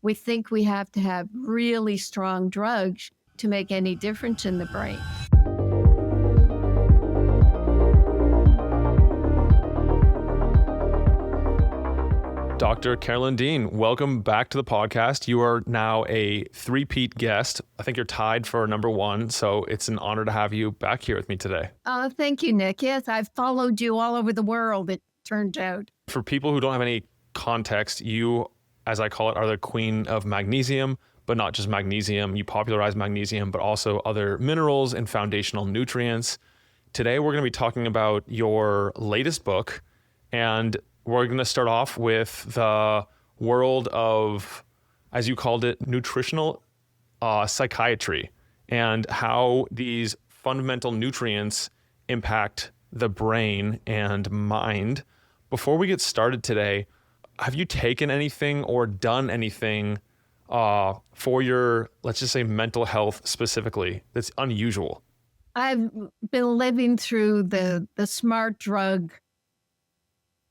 we think we have to have really strong drugs to make any difference in the brain. Dr. Carolyn Dean, welcome back to the podcast. You are now a three-peat guest. I think you're tied for number one, so it's an honor to have you back here with me today. Oh, thank you, Nick. Yes, I've followed you all over the world, it turned out. For people who don't have any context, you, as I call it, are the queen of magnesium, but not just magnesium. You popularize magnesium, but also other minerals and foundational nutrients. Today, we're going to be talking about your latest book, and we're going to start off with the world of, as you called it, nutritional psychiatry, and how these fundamental nutrients impact the brain and mind. Before we get started today, have you taken anything or done anything for your, let's just say, mental health specifically that's unusual? I've been living through the smart drug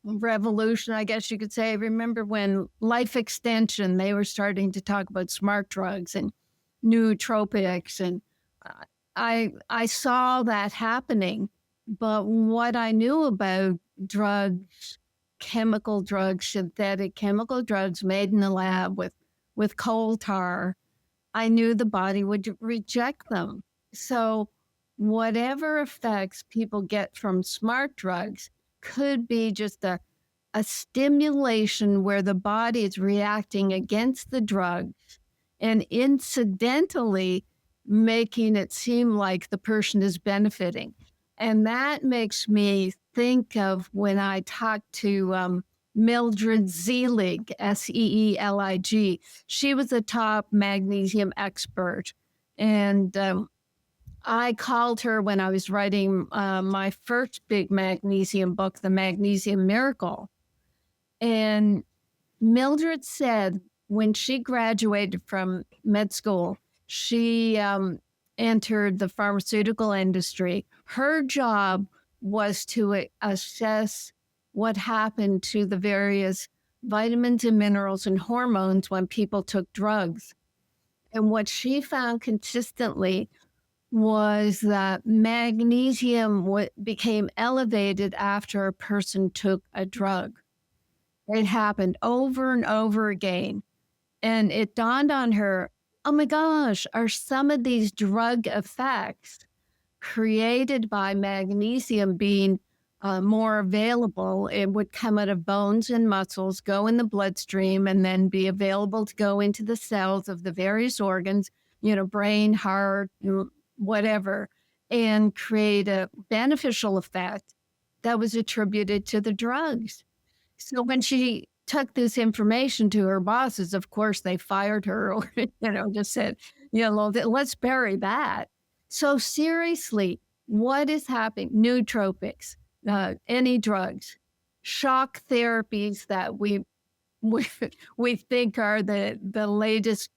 revolution, I guess you could say. I remember when Life Extension, they were starting to talk about smart drugs and nootropics, and I saw that happening. But what I knew about drugs, chemical drugs, synthetic chemical drugs made in the lab with coal tar, I knew the body would reject them. So whatever effects people get from smart drugs could be just a stimulation where the body is reacting against the drugs and incidentally making it seem like the person is benefiting. And that makes me think of when I talked to Mildred Seelig, Seelig. She was a top magnesium expert. And I called her when I was writing my first big magnesium book, The Magnesium Miracle. And Mildred said when she graduated from med school, she entered the pharmaceutical industry. Her job was to assess what happened to the various vitamins and minerals and hormones when people took drugs. And what she found consistently was that magnesium became elevated after a person took a drug. It happened over and over again. And it dawned on her, oh my gosh, are some of these drug effects created by magnesium being more available? It would come out of bones and muscles, go in the bloodstream, and then be available to go into the cells of the various organs, brain, heart, whatever, and create a beneficial effect that was attributed to the drugs. So when she took this information to her bosses, of course, they fired her or, just said, let's bury that. So seriously, what is happening? Nootropics, any drugs, shock therapies that we think are the latest,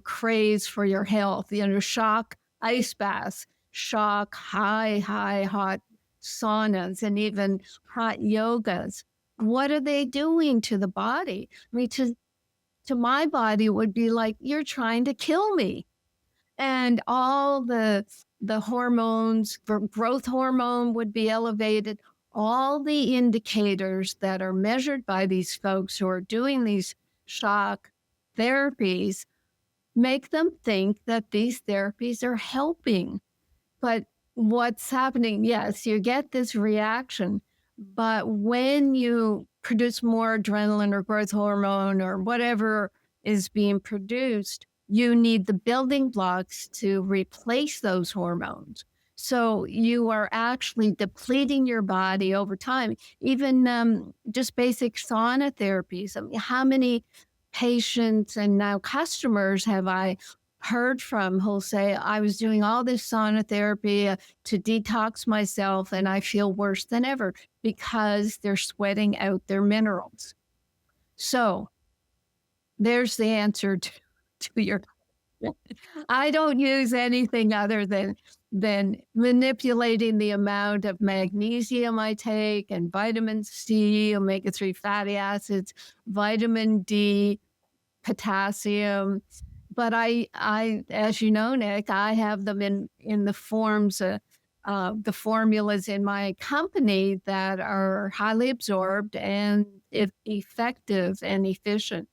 craze for your health, shock ice baths, shock hot saunas, and even hot yogas. What are they doing to the body? I mean, to my body would be like, you're trying to kill me. And all the hormones, growth hormone would be elevated. All the indicators that are measured by these folks who are doing these shock therapies make them think that these therapies are helping. But what's happening, yes, you get this reaction, but when you produce more adrenaline or growth hormone or whatever is being produced, you need the building blocks to replace those hormones. So you are actually depleting your body over time. Even just basic sauna therapies. I mean, how many patients and now customers have I heard from who'll say, I was doing all this sauna therapy to detox myself and I feel worse than ever because they're sweating out their minerals. So there's the answer to your I don't use anything other than manipulating the amount of magnesium I take and vitamin C, omega-3 fatty acids, vitamin D, potassium. But as you know, Nick, I have them in the forms, the formulas in my company that are highly absorbed and effective and efficient.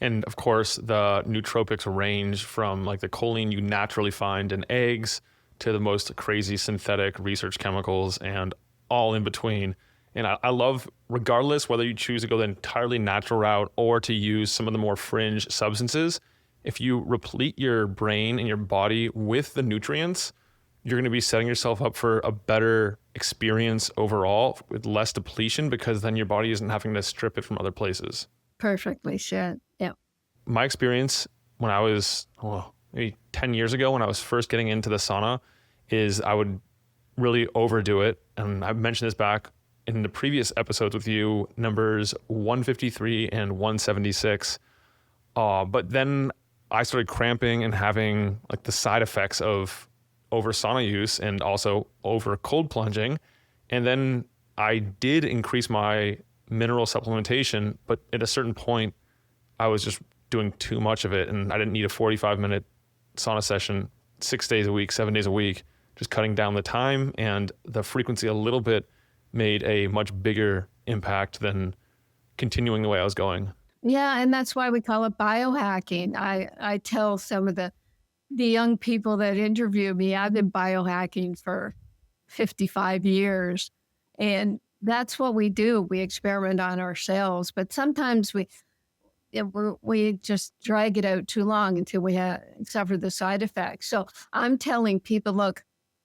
And of course, the nootropics range from like the choline you naturally find in eggs to the most crazy synthetic research chemicals and all in between. And I love, regardless whether you choose to go the entirely natural route or to use some of the more fringe substances, if you replete your brain and your body with the nutrients, you're going to be setting yourself up for a better experience overall with less depletion, because then your body isn't having to strip it from other places. Perfectly said. Yeah. My experience when I was maybe 10 years ago, when I was first getting into the sauna, is I would really overdo it. And I've mentioned this back in the previous episodes with you, numbers 153 and 176. But then I started cramping and having like the side effects of over sauna use and also over cold plunging. And then I did increase my mineral supplementation, but at a certain point, I was just doing too much of it, and I didn't need a 45-minute sauna session 6 days a week, 7 days a week. Just cutting down the time and the frequency a little bit made a much bigger impact than continuing the way I was going. Yeah, and that's why we call it biohacking. I tell some of the young people that interview me, I've been biohacking for 55 years. And that's what we do. We experiment on ourselves, but sometimes we just drag it out too long until we suffer the side effects. So I'm telling people, look,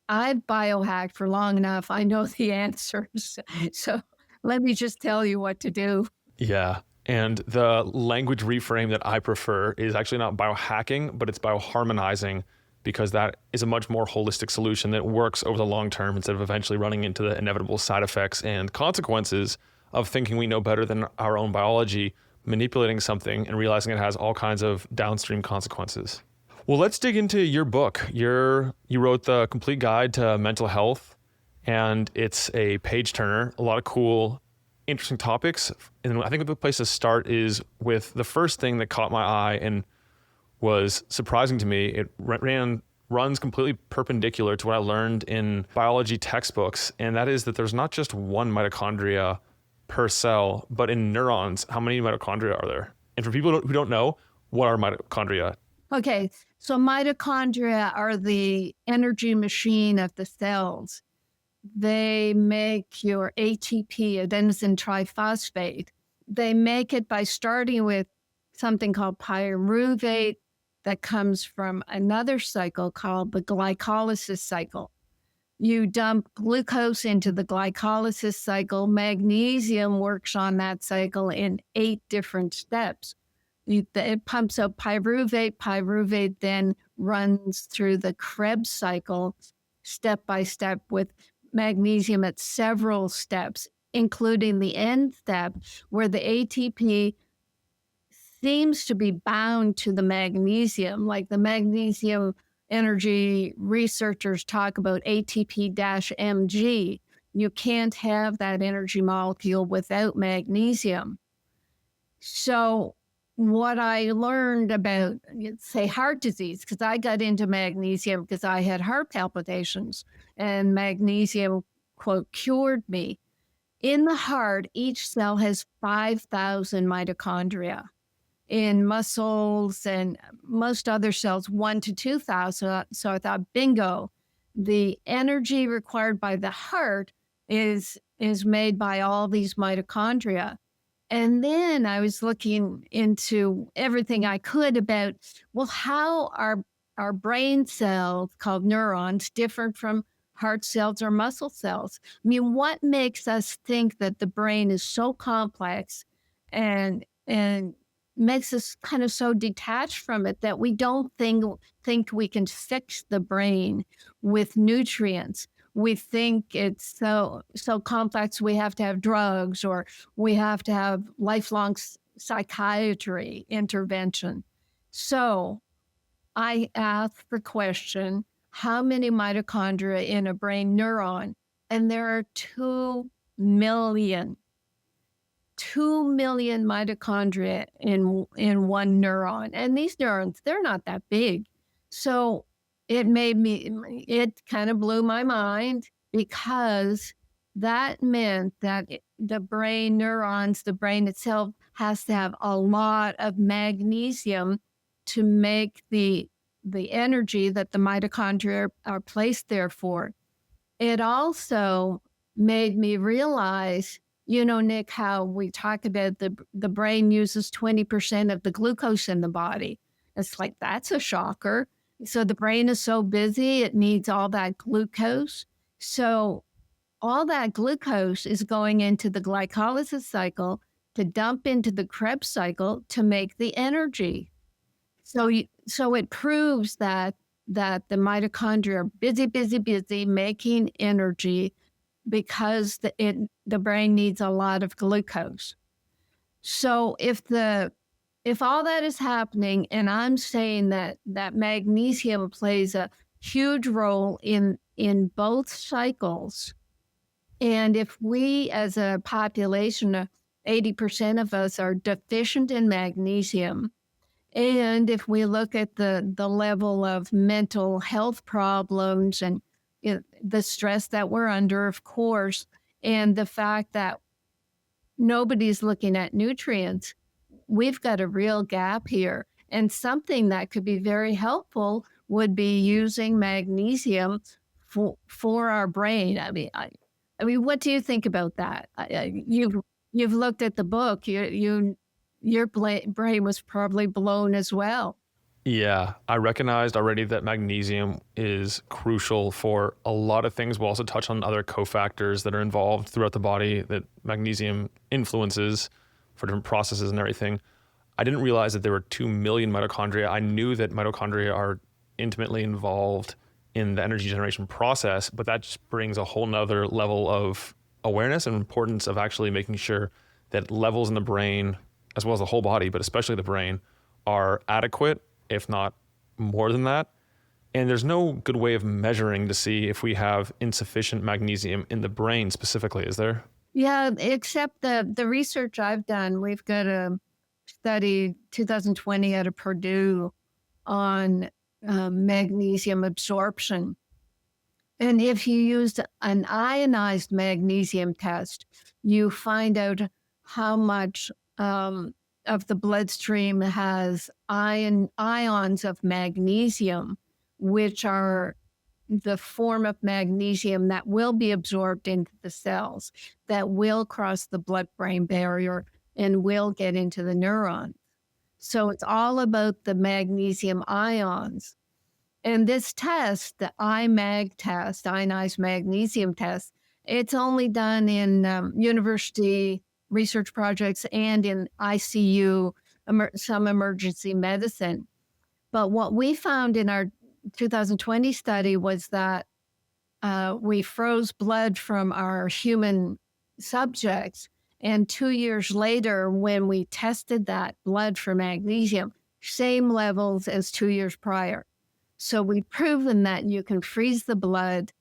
I've biohacked for long enough. I know the answers. So let me just tell you what to do. Yeah. And the language reframe that I prefer is actually not biohacking, but it's bioharmonizing, because that is a much more holistic solution that works over the long term instead of eventually running into the inevitable side effects and consequences of thinking we know better than our own biology, manipulating something and realizing it has all kinds of downstream consequences. Well, let's dig into your book. You wrote the Complete Guide to Mental Health, and it's a page turner, a lot of cool, interesting topics. And I think the place to start is with the first thing that caught my eye and was surprising to me. It runs completely perpendicular to what I learned in biology textbooks, and that is that there's not just one mitochondria per cell, but in neurons, how many mitochondria are there? And for people who don't know, what are mitochondria? Okay, so mitochondria are the energy machine of the cells. They make your ATP, adenosine triphosphate. They make it by starting with something called pyruvate that comes from another cycle called the glycolysis cycle. You dump glucose into the glycolysis cycle. Magnesium works on that cycle in 8 different steps. It pumps out pyruvate. Pyruvate then runs through the Krebs cycle step by step with magnesium at several steps, including the end step where the ATP seems to be bound to the magnesium. Like the magnesium energy researchers talk about ATP-MG. You can't have that energy molecule without magnesium. So what I learned about, say, heart disease, because I got into magnesium because I had heart palpitations, and magnesium, quote, cured me. In the heart, each cell has 5,000 mitochondria. In muscles and most other cells, 1 to 2,000. So I thought, bingo, the energy required by the heart is made by all these mitochondria. And then I was looking into everything I could about, well, how are our brain cells, called neurons, different from heart cells or muscle cells? I mean, what makes us think that the brain is so complex and makes us kind of so detached from it that we don't think we can fix the brain with nutrients? We think it's so complex we have to have drugs, or we have to have lifelong psychiatry intervention. So I asked the question, how many mitochondria in a brain neuron? And there are 2 million. 2 million mitochondria in one neuron. And these neurons, they're not that big. So it kind of blew my mind, because that meant that the brain neurons, the brain itself has to have a lot of magnesium to make the energy that the mitochondria are placed there for. It also made me realize, Nick, how we talk about the brain uses 20% of the glucose in the body. It's like, that's a shocker. So the brain is so busy, it needs all that glucose. So all that glucose is going into the glycolysis cycle to dump into the Krebs cycle to make the energy. So it proves that the mitochondria are busy, busy, busy making energy, because the brain needs a lot of glucose. So if all that is happening, and I'm saying that magnesium plays a huge role in both cycles, and if we as a population, 80% of us are deficient in magnesium, and if we look at the level of mental health problems and the stress that we're under, of course, and the fact that nobody's looking at nutrients, we've got a real gap here. And something that could be very helpful would be using magnesium for our brain. I mean, what do you think about that? You've looked at the book. Your brain was probably blown as well. Yeah, I recognized already that magnesium is crucial for a lot of things. We'll also touch on other cofactors that are involved throughout the body that magnesium influences for different processes and everything. I didn't realize that there were 2 million mitochondria. I knew that mitochondria are intimately involved in the energy generation process, but that just brings a whole nother level of awareness and importance of actually making sure that levels in the brain, as well as the whole body, but especially the brain, are adequate, if not more than that. And there's no good way of measuring to see if we have insufficient magnesium in the brain specifically, is there? Yeah, except the research I've done. We've got a study 2020 out of Purdue on magnesium absorption. And if you used an ionized magnesium test, you find out how much of the bloodstream has ions of magnesium, which are the form of magnesium that will be absorbed into the cells, that will cross the blood-brain barrier and will get into the neuron. So it's all about the magnesium ions. And this test, the IMAG test, ionized magnesium test, it's only done in university research projects and in ICU, some emergency medicine. But what we found in our 2020 study was that we froze blood from our human subjects. And 2 years later, when we tested that blood for magnesium, same levels as 2 years prior. So we've proven that you can freeze the blood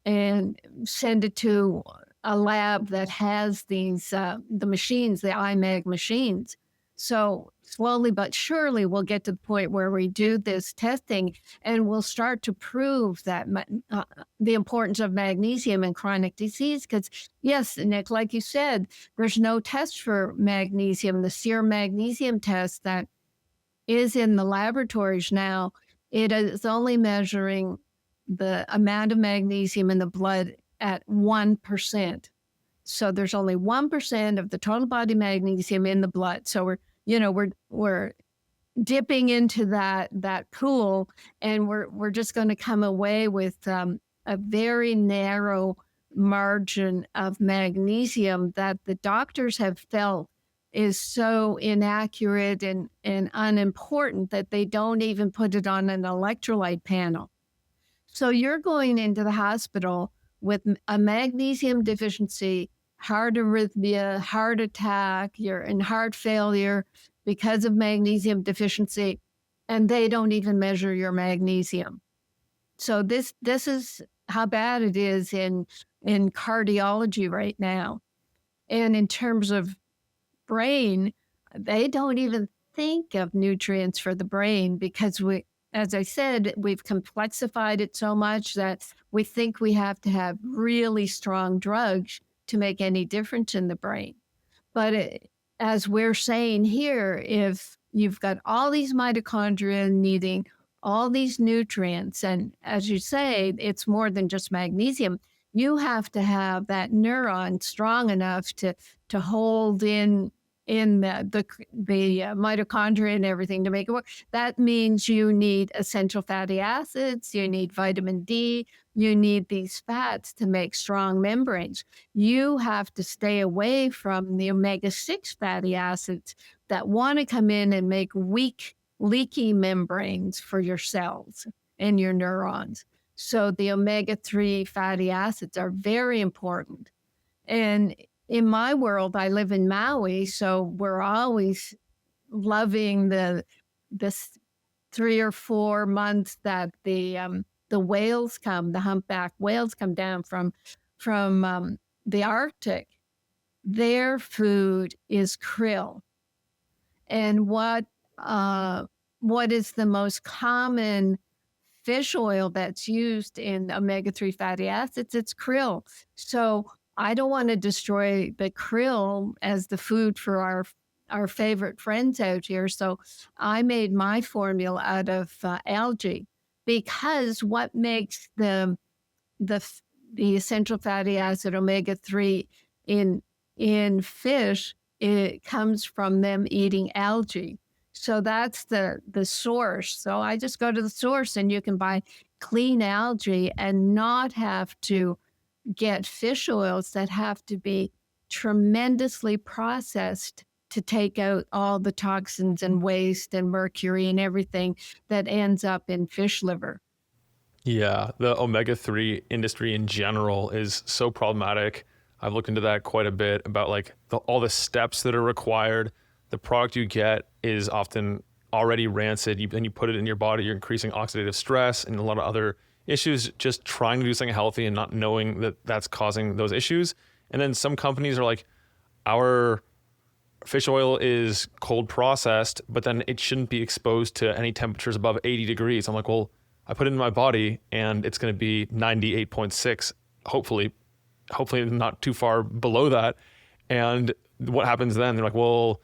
and send it to a lab that has these, the machines, the IMAG machines. So slowly but surely we'll get to the point where we do this testing and we'll start to prove that the importance of magnesium in chronic disease. Because yes, Nick, like you said, there's no test for magnesium. The serum magnesium test that is in the laboratories now, it is only measuring the amount of magnesium in the blood at 1%. So there's only 1% of the total body magnesium in the blood. So we're dipping into that pool, and we're just going to come away with a very narrow margin of magnesium that the doctors have felt is so inaccurate and unimportant that they don't even put it on an electrolyte panel. So you're going into the hospital with a magnesium deficiency, heart arrhythmia, heart attack, you're in heart failure because of magnesium deficiency, and they don't even measure your magnesium. So this is how bad it is in cardiology right now. And in terms of brain, they don't even think of nutrients for the brain because as I said, we've complexified it so much that we think we have to have really strong drugs to make any difference in the brain. But as we're saying here, if you've got all these mitochondria needing all these nutrients, and as you say, it's more than just magnesium, you have to have that neuron strong enough to hold in the mitochondria and everything to make it work. That means you need essential fatty acids, you need vitamin D, you need these fats to make strong membranes. You have to stay away from the omega-6 fatty acids that want to come in and make weak, leaky membranes for your cells and your neurons. So the omega-3 fatty acids are very important. And in my world, I live in Maui, so we're always loving this 3 or 4 months that the whales come, the humpback whales come down from the Arctic. Their food is krill, and what is the most common fish oil that's used in omega-3 fatty acids? It's krill. So I don't want to destroy the krill as the food for our favorite friends out here. So I made my formula out of algae, because what makes the the essential fatty acid omega-3 in fish, it comes from them eating algae. So that's the source. So I just go to the source, and you can buy clean algae and not have to get fish oils that have to be tremendously processed to take out all the toxins and waste and mercury and everything that ends up in fish liver. Yeah, the omega-3 industry in general is so problematic. I've looked into that quite a bit about like all the steps that are required. The product you get is often already rancid. Then you put it in your body, you're increasing oxidative stress and a lot of other issues, just trying to do something healthy and not knowing that that's causing those issues. And then some companies are like, our fish oil is cold processed, but then it shouldn't be exposed to any temperatures above 80 degrees. I'm like, well, I put it in my body and it's going to be 98.6, hopefully not too far below that. And what happens then? They're like, well,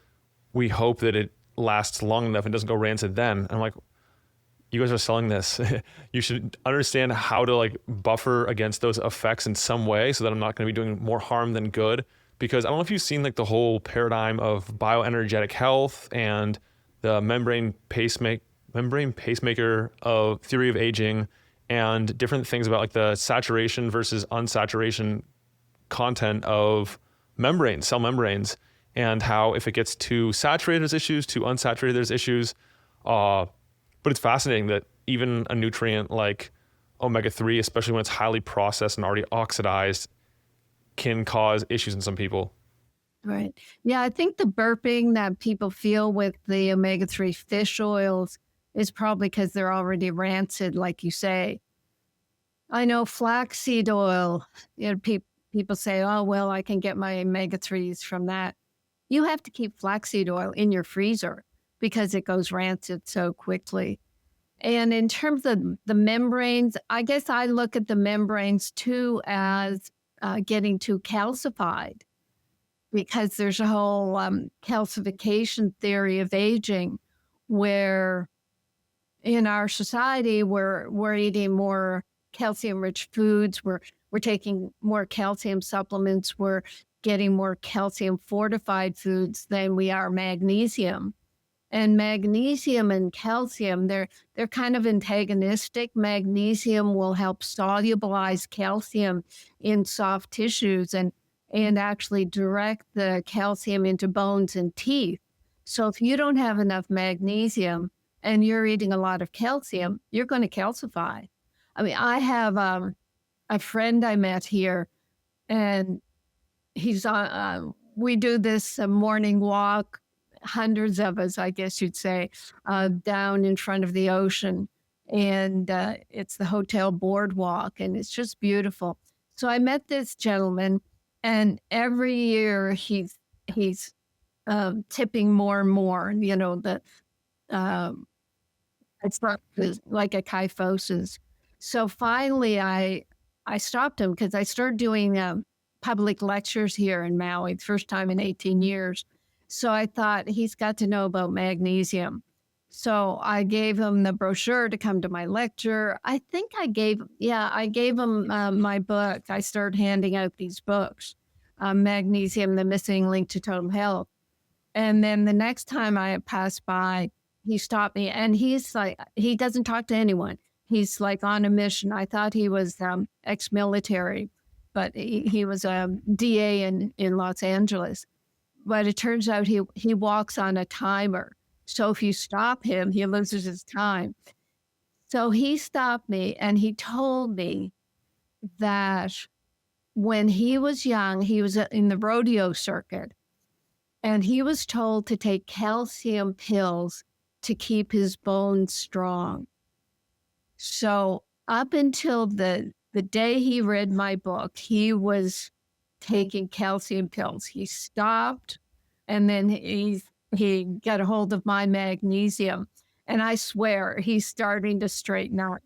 we hope that it lasts long enough and doesn't go rancid then. And I'm like, you guys are selling this. You should understand how to like buffer against those effects in some way so that I'm not going to be doing more harm than good. Because I don't know if you've seen like the whole paradigm of bioenergetic health and the membrane pacemaker of theory of aging and different things about like the saturation versus unsaturation content of membranes, cell membranes, and how if it gets too saturated, there's issues, too unsaturated, there's issues. But it's fascinating that even a nutrient like omega-3, especially when it's highly processed and already oxidized, can cause issues in some people. Right. Yeah, I think the burping that people feel with the omega-3 fish oils is probably because they're already rancid, like you say. I know flaxseed oil, people say, oh, well, I can get my omega-3s from that. You have to keep flaxseed oil in your freezer because it goes rancid so quickly. And in terms of the membranes, I guess I look at the membranes too as getting too calcified, because there's a whole calcification theory of aging where in our society we're eating more calcium-rich foods, we're taking more calcium supplements, we're getting more calcium-fortified foods than we are magnesium. And magnesium and calcium, they're kind of antagonistic. Magnesium will help solubilize calcium in soft tissues and actually direct the calcium into bones and teeth. So if you don't have enough magnesium and you're eating a lot of calcium, you're going to calcify. I mean, I have a friend I met here, and he's on, we do this morning walk, hundreds of us, I guess you'd say, down in front of the ocean. And it's the hotel boardwalk, and it's just beautiful. So I met this gentleman, and every year he's tipping more and more. You know, um, it's not like a kyphosis. So finally, I stopped him because I started doing public lectures here in Maui, the first time in 18 years. So I thought he's got to know about magnesium. So I gave him the brochure to come to my lecture. I think I gave him my book. I started handing out these books, Magnesium, the Missing Link to Total Health. And then the next time I passed by, he stopped me and he's like, he doesn't talk to anyone. He's like on a mission. I thought he was ex-military, but he was a DA in Los Angeles. But it turns out he walks on a timer. So if you stop him, he loses his time. So he stopped me and he told me that when he was young, he was in the rodeo circuit and he was told to take calcium pills to keep his bones strong. So up until the day he read my book, he was taking calcium pills. He stopped and then he got a hold of my magnesium. And I swear he's starting to straighten out.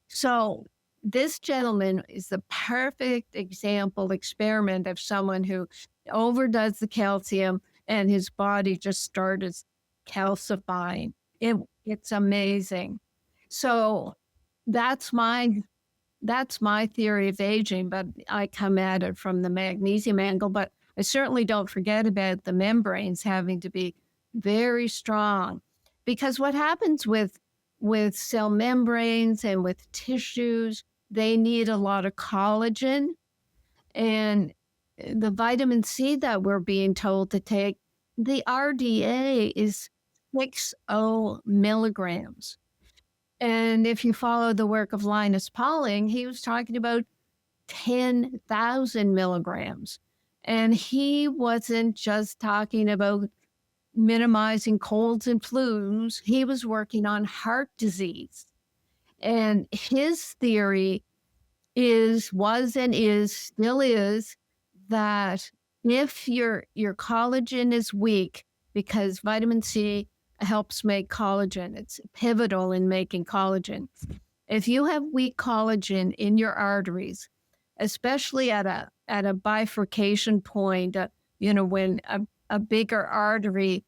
So this gentleman is the perfect experiment of someone who overdoes the calcium and his body just started calcifying. It's amazing. So that's my theory of aging, but I come at it from the magnesium angle. But I certainly don't forget about the membranes having to be very strong, because what happens with cell membranes and with tissues, they need a lot of collagen, and the vitamin C that we're being told to take, the RDA is 60 milligrams. And if you follow the work of Linus Pauling, he was talking about 10,000 milligrams. And he wasn't just talking about minimizing colds and flus. He was working on heart disease. And his theory still is that if your collagen is weak, because vitamin C helps make collagen, it's pivotal in making collagen. If you have weak collagen in your arteries, especially at a bifurcation point, when a bigger artery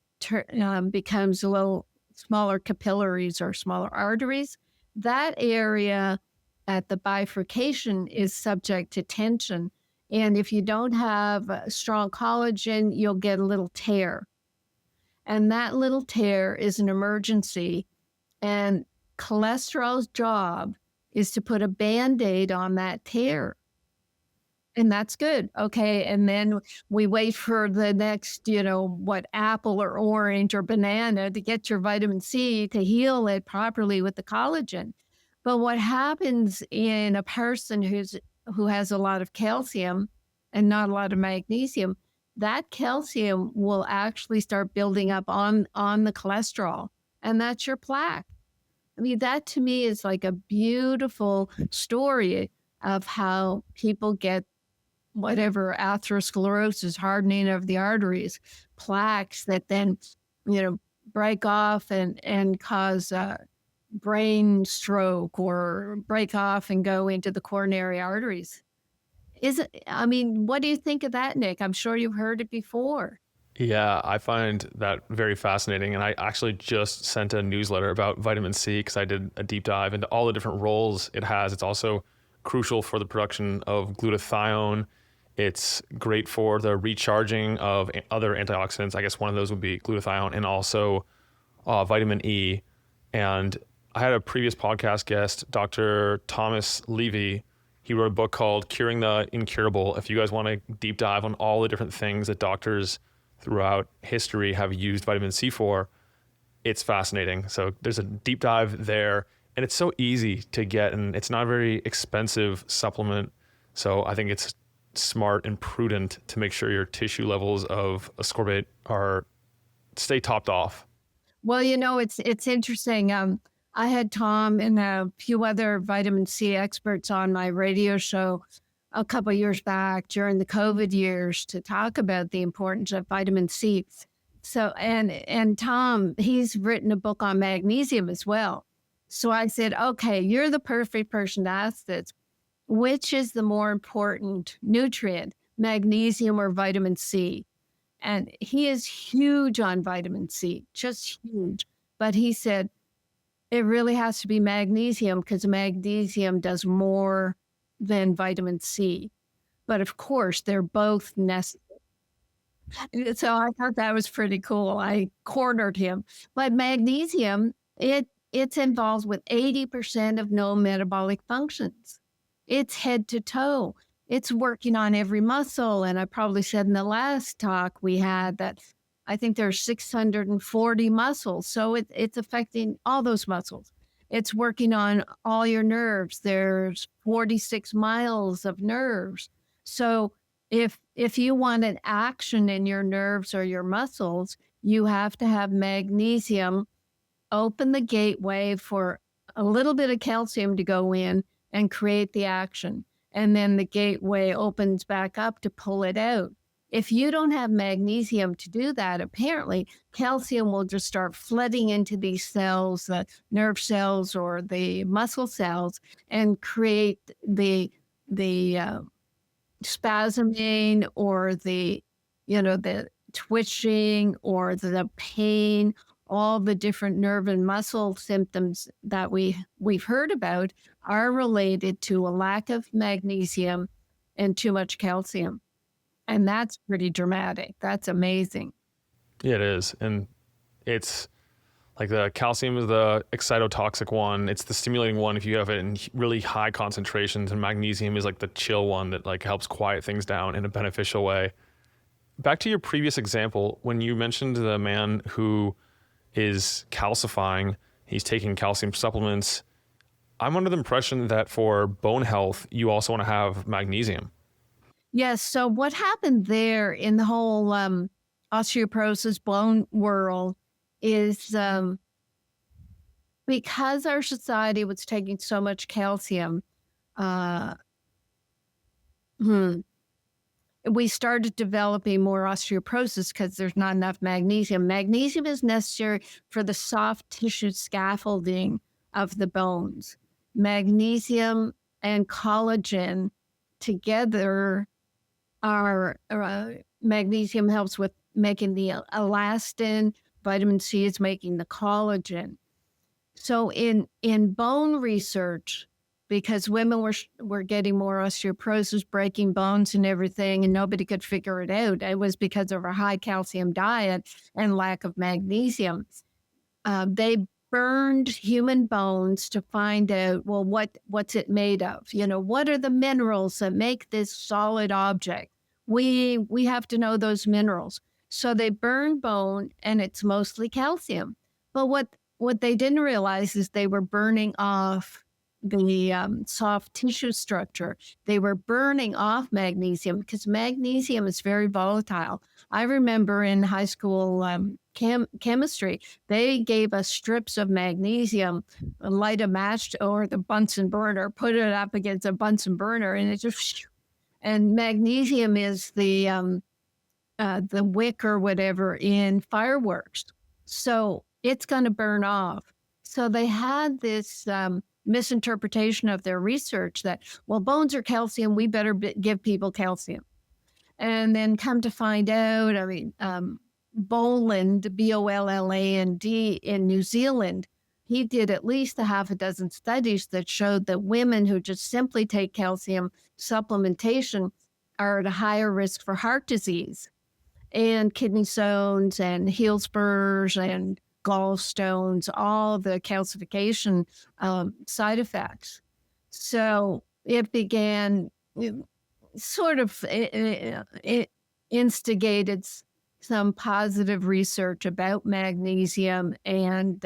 becomes a little smaller capillaries or smaller arteries, that area at the bifurcation is subject to tension. And if you don't have strong collagen, you'll get a little tear. And that little tear is an emergency. And cholesterol's job is to put a Band-Aid on that tear. And that's good. Okay. And then we wait for the next, apple or orange or banana to get your vitamin C to heal it properly with the collagen. But what happens in a person who has a lot of calcium and not a lot of magnesium, that calcium will actually start building up on the cholesterol, and that's your plaque. I mean, that to me is like a beautiful story of how people get whatever atherosclerosis, hardening of the arteries, plaques that then, break off and cause brain stroke or break off and go into the coronary arteries. What do you think of that, Nick? I'm sure you've heard it before. Yeah, I find that very fascinating. And I actually just sent a newsletter about vitamin C because I did a deep dive into all the different roles it has. It's also crucial for the production of glutathione. It's great for the recharging of other antioxidants. I guess one of those would be glutathione and also vitamin E. And I had a previous podcast guest, Dr. Thomas Levy. He wrote a book called Curing the Incurable. If you guys want to deep dive on all the different things that doctors throughout history have used vitamin C for, it's fascinating. So there's a deep dive there, and it's so easy to get, and it's not a very expensive supplement. So I think it's smart and prudent to make sure your tissue levels of ascorbate stay topped off. Well, it's interesting. I had Tom and a few other vitamin C experts on my radio show a couple of years back during the COVID years to talk about the importance of vitamin C. So, and Tom, he's written a book on magnesium as well. So I said, okay, you're the perfect person to ask this. Which is the more important nutrient, magnesium or vitamin C? And he is huge on vitamin C, just huge. But he said, it really has to be magnesium because magnesium does more than vitamin C. But of course, they're both necessary. So I thought that was pretty cool. I cornered him. But magnesium, it's involved with 80% of known metabolic functions. It's head to toe. It's working on every muscle. And I probably said in the last talk we had that I think there's 640 muscles. So it's affecting all those muscles. It's working on all your nerves. There's 46 miles of nerves. So if you want an action in your nerves or your muscles, you have to have magnesium open the gateway for a little bit of calcium to go in and create the action. And then the gateway opens back up to pull it out. If you don't have magnesium to do that, apparently calcium will just start flooding into these cells, the nerve cells or the muscle cells, and create the spasming or the twitching or the pain, all the different nerve and muscle symptoms that we've heard about are related to a lack of magnesium and too much calcium. And that's pretty dramatic. That's amazing. Yeah, it is. And it's like the calcium is the excitotoxic one. It's the stimulating one if you have it in really high concentrations, and magnesium is like the chill one that like helps quiet things down in a beneficial way. Back to your previous example, when you mentioned the man who is calcifying, he's taking calcium supplements. I'm under the impression that for bone health, you also want to have magnesium. Yes. So what happened there in the whole osteoporosis bone world is because our society was taking so much calcium, uh, we started developing more osteoporosis because there's not enough magnesium. Magnesium is necessary for the soft tissue scaffolding of the bones. Magnesium and collagen together are magnesium helps with making the elastin. Vitamin C is making the collagen. So in bone research, because women were getting more osteoporosis, breaking bones and everything, and nobody could figure it out. It was because of our high calcium diet and lack of magnesium. They burned human bones to find out, well, what's it made of? What are the minerals that make this solid object? We have to know those minerals. So they burn bone, and it's mostly calcium. But what they didn't realize is they were burning off the soft tissue structure. They were burning off magnesium because magnesium is very volatile. I remember in high school chemistry, they gave us strips of magnesium, light a match or the Bunsen burner, put it up against a Bunsen burner, and it just, and magnesium is the wick or whatever in fireworks. So it's going to burn off. So they had this misinterpretation of their research that, well, bones are calcium, we better give people calcium. And then come to find out, Boland, B-O-L-L-A-N-D in New Zealand, he did at least a half a dozen studies that showed that women who just simply take calcium supplementation are at a higher risk for heart disease and kidney stones and heel spurs and gallstones, all the calcification side effects. So it began, sort of it instigated some positive research about magnesium and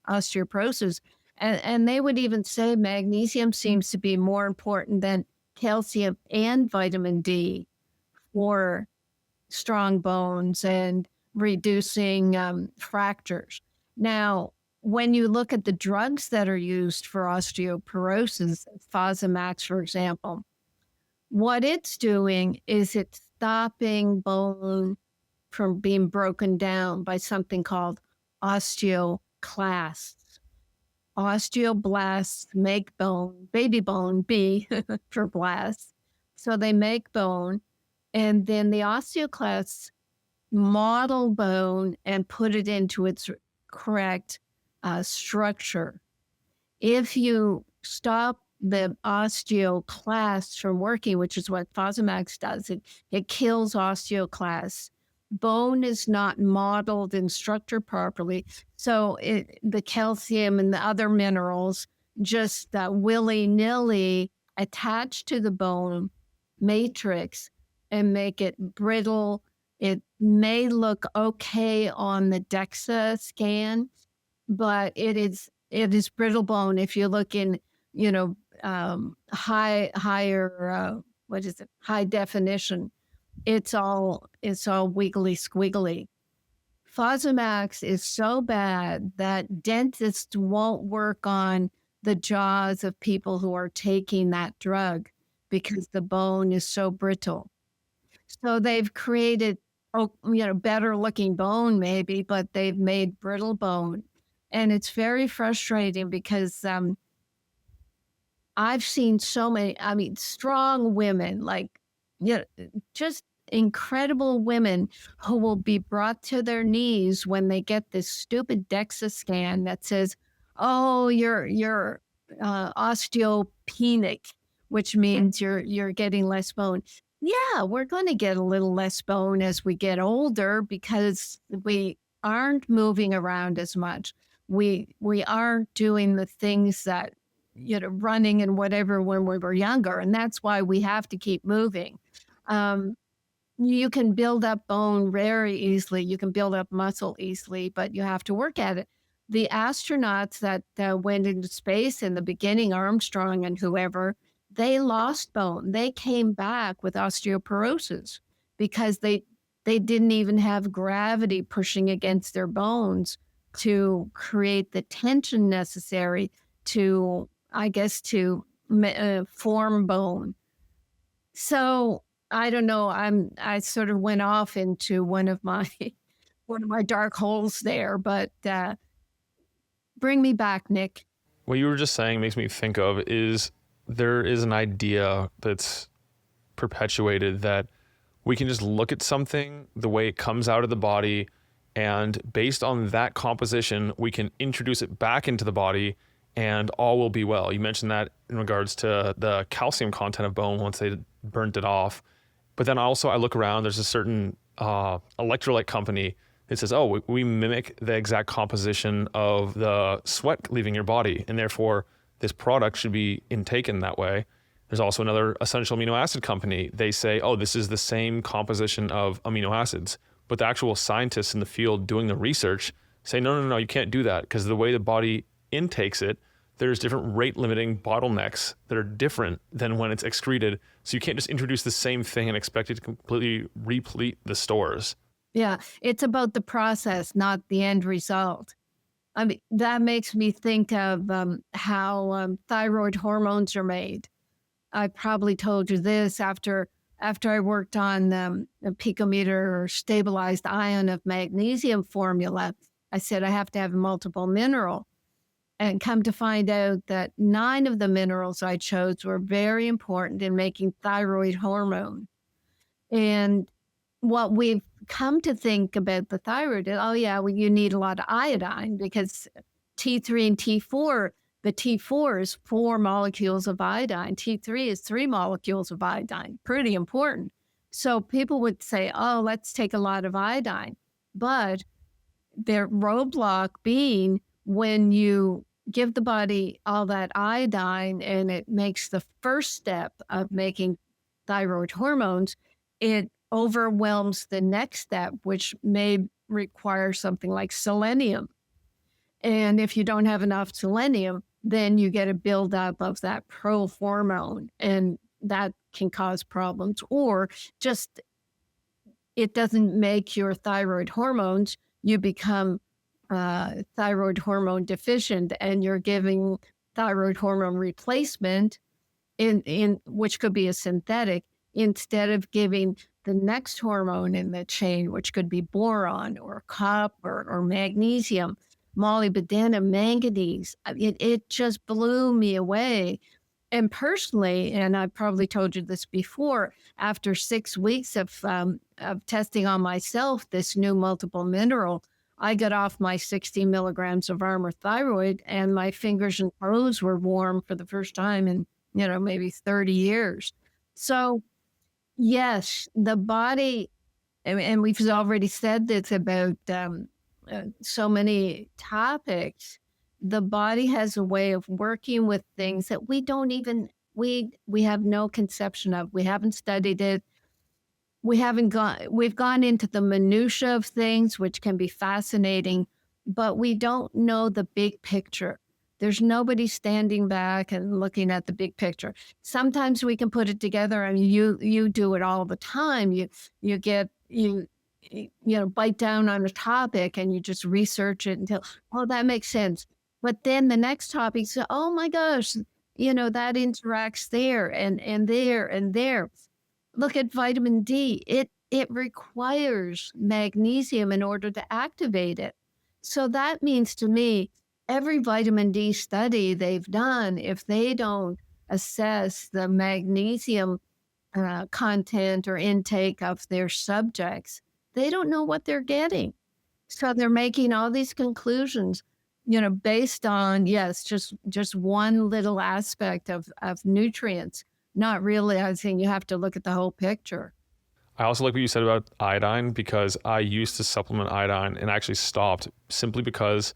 osteoporosis. And they would even say magnesium seems to be more important than calcium and vitamin D for strong bones and reducing fractures. Now, when you look at the drugs that are used for osteoporosis, Fosamax, for example, what it's doing is it's stopping bone from being broken down by something called osteoclasts. Osteoblasts make bone, baby bone, B for blast. So they make bone, and then the osteoclasts model bone and put it into its correct structure. If you stop the osteoclasts from working, which is what Fosamax does, it kills osteoclasts. Bone is not modeled in structure properly. So the calcium and the other minerals just willy-nilly attach to the bone matrix and make it brittle. It may look okay on the DEXA scan, but it is brittle bone. If you look in, higher, high definition, it's all wiggly squiggly. Fosamax is so bad that dentists won't work on the jaws of people who are taking that drug because the bone is so brittle. So they've created, better looking bone maybe, but they've made brittle bone. And it's very frustrating because I've seen so many, strong women, just incredible women who will be brought to their knees when they get this stupid DEXA scan that says, "Oh, you're osteopenic," which means you're getting less bone. Yeah, we're going to get a little less bone as we get older because we aren't moving around as much. We aren't doing the things that, running and whatever when we were younger. And that's why we have to keep moving. You can build up bone very easily. You can build up muscle easily, but you have to work at it. The astronauts that went into space in the beginning, Armstrong and whoever, they lost bone. They came back with osteoporosis because they didn't even have gravity pushing against their bones to create the tension necessary to, I guess, to form bone. So I don't know. I sort of went off into one of my dark holes there, but bring me back, Nick. What you were just saying makes me think of is there is an idea that's perpetuated that we can just look at something the way it comes out of the body, and based on that composition, we can introduce it back into the body and all will be well. You mentioned that in regards to the calcium content of bone once they burnt it off. But then also I look around, there's a certain electrolyte company that says, oh, we mimic the exact composition of the sweat leaving your body, and therefore this product should be intaken that way. There's also another essential amino acid company. They say, oh, this is the same composition of amino acids. But the actual scientists in the field doing the research say, no, you can't do that because the way the body intakes it, there's different rate limiting bottlenecks that are different than when it's excreted. So you can't just introduce the same thing and expect it to completely replete the stores. Yeah, it's about the process, not the end result. That makes me think of how thyroid hormones are made. I probably told you this after I worked on a picometer or stabilized ion of magnesium formula. I said I have to have multiple mineral. And come to find out that 9 of the minerals I chose were very important in making thyroid hormone. And what we've come to think about the thyroid is, you need a lot of iodine because T3 and T4, the T4 is 4 molecules of iodine. T3 is 3 molecules of iodine, pretty important. So people would say, oh, let's take a lot of iodine. But their roadblock being when you give the body all that iodine and it makes the first step of making thyroid hormones, it overwhelms the next step, which may require something like selenium. And if you don't have enough selenium, then you get a buildup of that prohormone, and that can cause problems. Or just it doesn't make your thyroid hormones, you become thyroid hormone deficient, and you're giving thyroid hormone replacement in which could be a synthetic instead of giving the next hormone in the chain, which could be boron or copper or magnesium, molybdenum, manganese. It just blew me away. And personally, and I've probably told you this before, after 6 weeks of testing on myself this new multiple mineral, I got off my 60 milligrams of Armour thyroid, and my fingers and toes were warm for the first time in, maybe 30 years. So, yes, the body, and we've already said this about so many topics. The body has a way of working with things that we don't even we have no conception of. We haven't studied it. We've gone into the minutia of things, which can be fascinating, but we don't know the big picture. There's nobody standing back and looking at the big picture. Sometimes we can put it together. I mean, you do it all the time. You get bite down on a topic and you just research it until, oh, that makes sense. But then the next topic, so, oh my gosh, that interacts there and there and there. Look at vitamin D. It requires magnesium in order to activate it. So that means to me, every vitamin D study they've done, if they don't assess the magnesium content or intake of their subjects, they don't know what they're getting. So they're making all these conclusions, based on, yes, just one little aspect of nutrients, not realizing you have to look at the whole picture. I also like what you said about iodine, because I used to supplement iodine and actually stopped simply because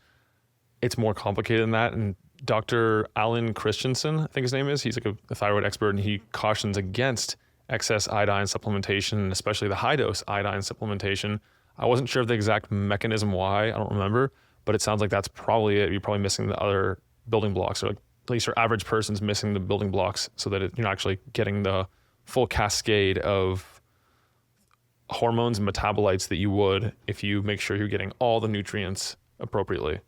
it's more complicated than that. And Dr. Alan Christensen, I think his name is, he's like a thyroid expert, and he cautions against excess iodine supplementation, especially the high dose iodine supplementation. I wasn't sure of the exact mechanism why, I don't remember, but it sounds like that's probably it. You're probably missing the other building blocks, or at least your average person's missing the building blocks, so that you're not actually getting the full cascade of hormones and metabolites that you would if you make sure you're getting all the nutrients appropriately.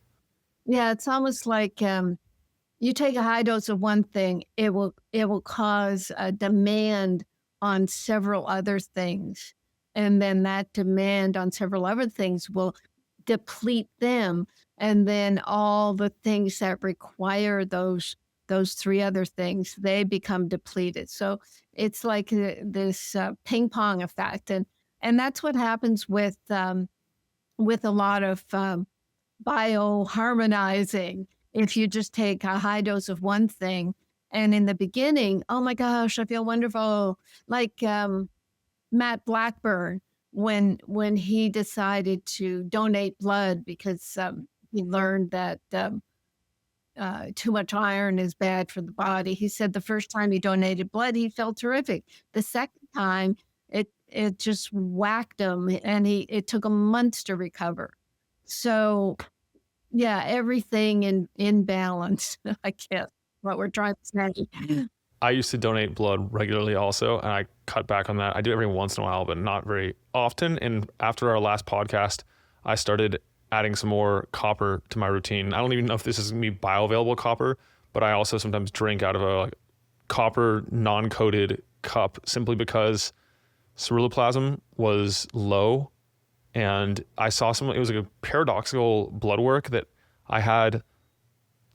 Yeah, it's almost like you take a high dose of one thing, it will cause a demand on several other things, and then that demand on several other things will deplete them, and then all the things that require those three other things, they become depleted. So it's like this ping pong effect, and that's what happens with a lot of bioharmonizing. If you just take a high dose of one thing, and in the beginning, oh my gosh, I feel wonderful. Like Matt Blackburn, when he decided to donate blood because he learned that too much iron is bad for the body. He said the first time he donated blood, he felt terrific. The second time, it just whacked him, and it took him months to recover. So yeah, everything in balance. I guess what we're trying to say. I used to donate blood regularly also, and I cut back on that. I do every once in a while, but not very often. And after our last podcast, I started adding some more copper to my routine. I don't even know if this is going to be bioavailable copper, but I also sometimes drink out of a copper non-coated cup simply because ceruloplasm was low. And I saw it was like a paradoxical blood work that I had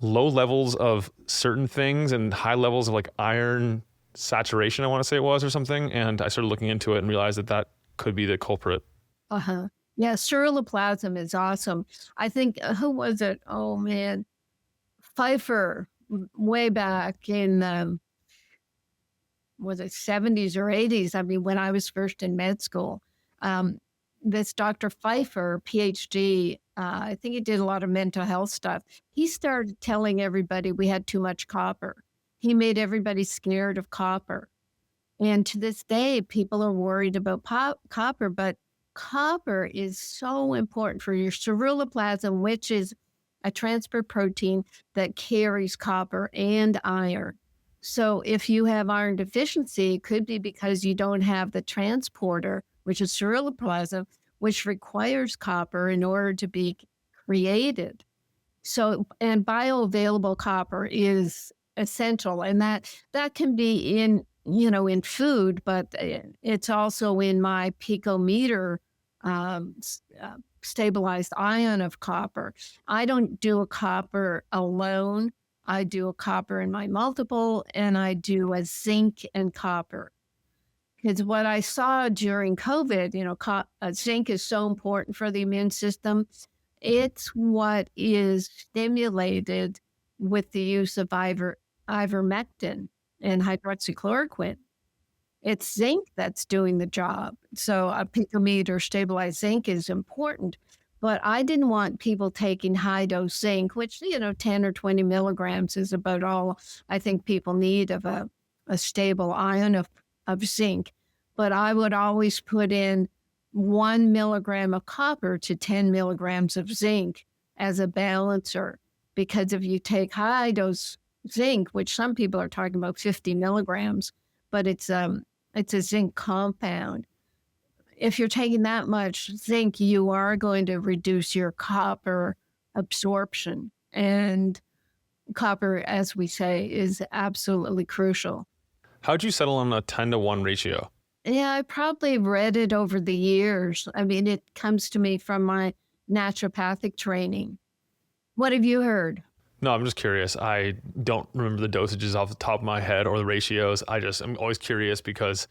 low levels of certain things and high levels of like iron saturation, I want to say it was, or something. And I started looking into it and realized that could be the culprit. Uh-huh. Yeah, ceruloplasm is awesome. I think, who was it? Oh man, Pfeiffer, way back in, was it 70s or 80s? I mean, when I was first in med school, um, this Dr. Pfeiffer, PhD, I think he did a lot of mental health stuff. He started telling everybody we had too much copper. He made everybody scared of copper. And to this day, people are worried about copper, but copper is so important for your ceruloplasm, which is a transport protein that carries copper and iron. So if you have iron deficiency, it could be because you don't have the transporter, which is ceruloplasm, which requires copper in order to be created. So, and bioavailable copper is essential, and that can be in food, but it's also in my picometer stabilized ion of copper. I don't do a copper alone. I do a copper in my multiple, and I do a zinc and copper. Because what I saw during COVID, zinc is so important for the immune system. It's what is stimulated with the use of ivermectin and hydroxychloroquine. It's zinc that's doing the job. So a picometer stabilized zinc is important. But I didn't want people taking high dose zinc, which, 10 or 20 milligrams is about all I think people need of a stable ion of zinc. But I would always put in 1 milligram of copper to 10 milligrams of zinc as a balancer. Because if you take high dose zinc, which some people are talking about 50 milligrams, but it's a zinc compound. If you're taking that much zinc, you are going to reduce your copper absorption. And copper, as we say, is absolutely crucial. How'd you settle on a 10-to-1 ratio? Yeah, I probably read it over the years. I mean, it comes to me from my naturopathic training. What have you heard? No, I'm just curious. I don't remember the dosages off the top of my head or the ratios. I'm always curious because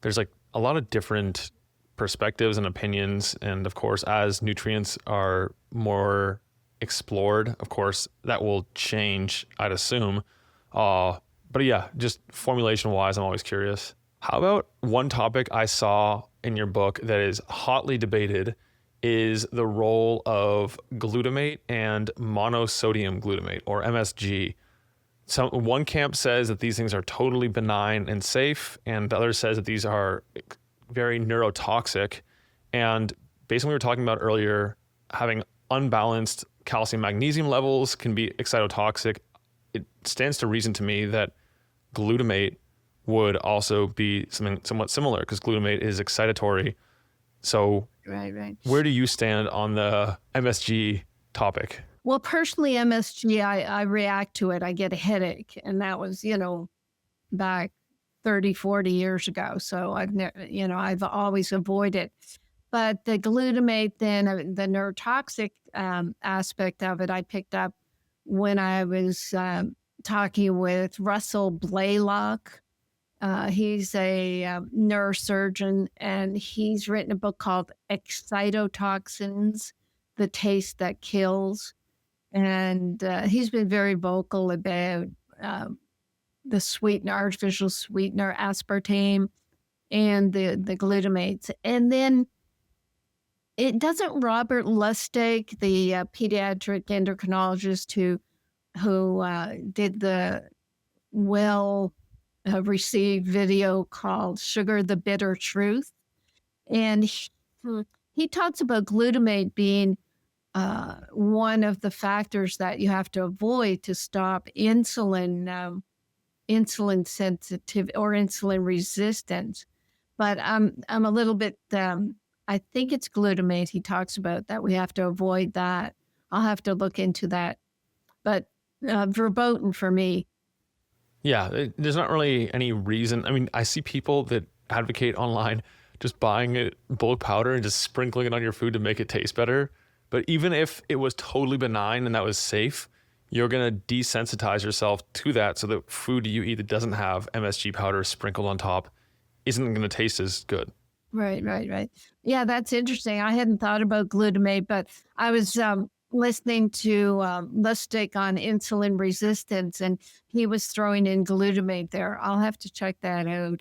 there's like a lot of different perspectives and opinions. And of course, as nutrients are more explored, of course, that will change, I'd assume. But yeah, just formulation wise, I'm always curious. How about one topic I saw in your book that is hotly debated is the role of glutamate and monosodium glutamate, or MSG. One camp says that these things are totally benign and safe, and the other says that these are very neurotoxic. And based on what we were talking about earlier, having unbalanced calcium magnesium levels can be excitotoxic. It stands to reason to me that glutamate would also be something somewhat similar, because glutamate is excitatory. So Right. where do you stand on the MSG topic? Well, personally, MSG, I react to it. I get a headache. And that was, back 30, 40 years ago. So I've always avoided. But the glutamate, then the neurotoxic aspect of it, I picked up when I was talking with Russell Blaylock. He's a neurosurgeon, and he's written a book called Excitotoxins, The Taste That Kills. And he's been very vocal about the sweetener, artificial sweetener, aspartame, and the glutamates. And then doesn't Robert Lustig, the pediatric endocrinologist who did the received video called Sugar the Bitter Truth. And he talks about glutamate being one of the factors that you have to avoid to stop insulin sensitive or insulin resistance. But I'm a little bit, I think it's glutamate he talks about that we have to avoid that. I'll have to look into that. But verboten for me. Yeah, there's not really any reason. I mean, I see people that advocate online just buying it bulk powder and just sprinkling it on your food to make it taste better. But even if it was totally benign and that was safe, you're going to desensitize yourself to that. So the food you eat that doesn't have MSG powder sprinkled on top isn't going to taste as good. Right. Yeah, that's interesting. I hadn't thought about glutamate, but I was listening to Lustig on insulin resistance, and he was throwing in glutamate there. I'll have to check that out.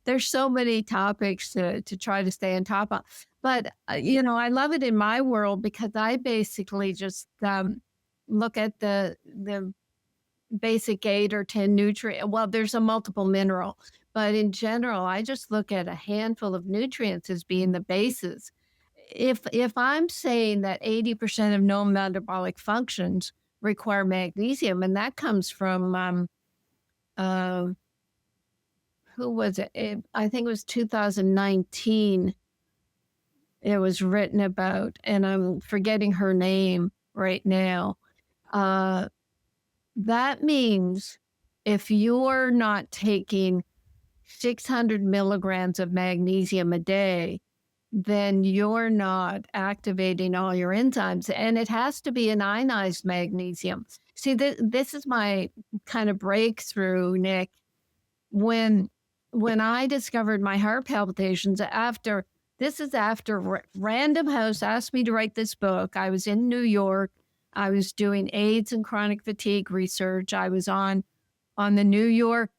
There's so many topics to try to stay on top of. But I love it in my world because I basically just look at the basic 8 or 10 nutrient. Well, there's a multiple mineral, but in general, I just look at a handful of nutrients as being the bases. If I'm saying that 80% of known metabolic functions require magnesium, and that comes from who was it? I think it was 2019. It was written about, and I'm forgetting her name right now. That means if you're not taking 600 milligrams of magnesium a day, then you're not activating all your enzymes. And it has to be an ionized magnesium. See, this is my kind of breakthrough, Nick. When I discovered my heart palpitations after this is after Random House asked me to write this book. I was in New York. I was doing AIDS and chronic fatigue research. I was on the New York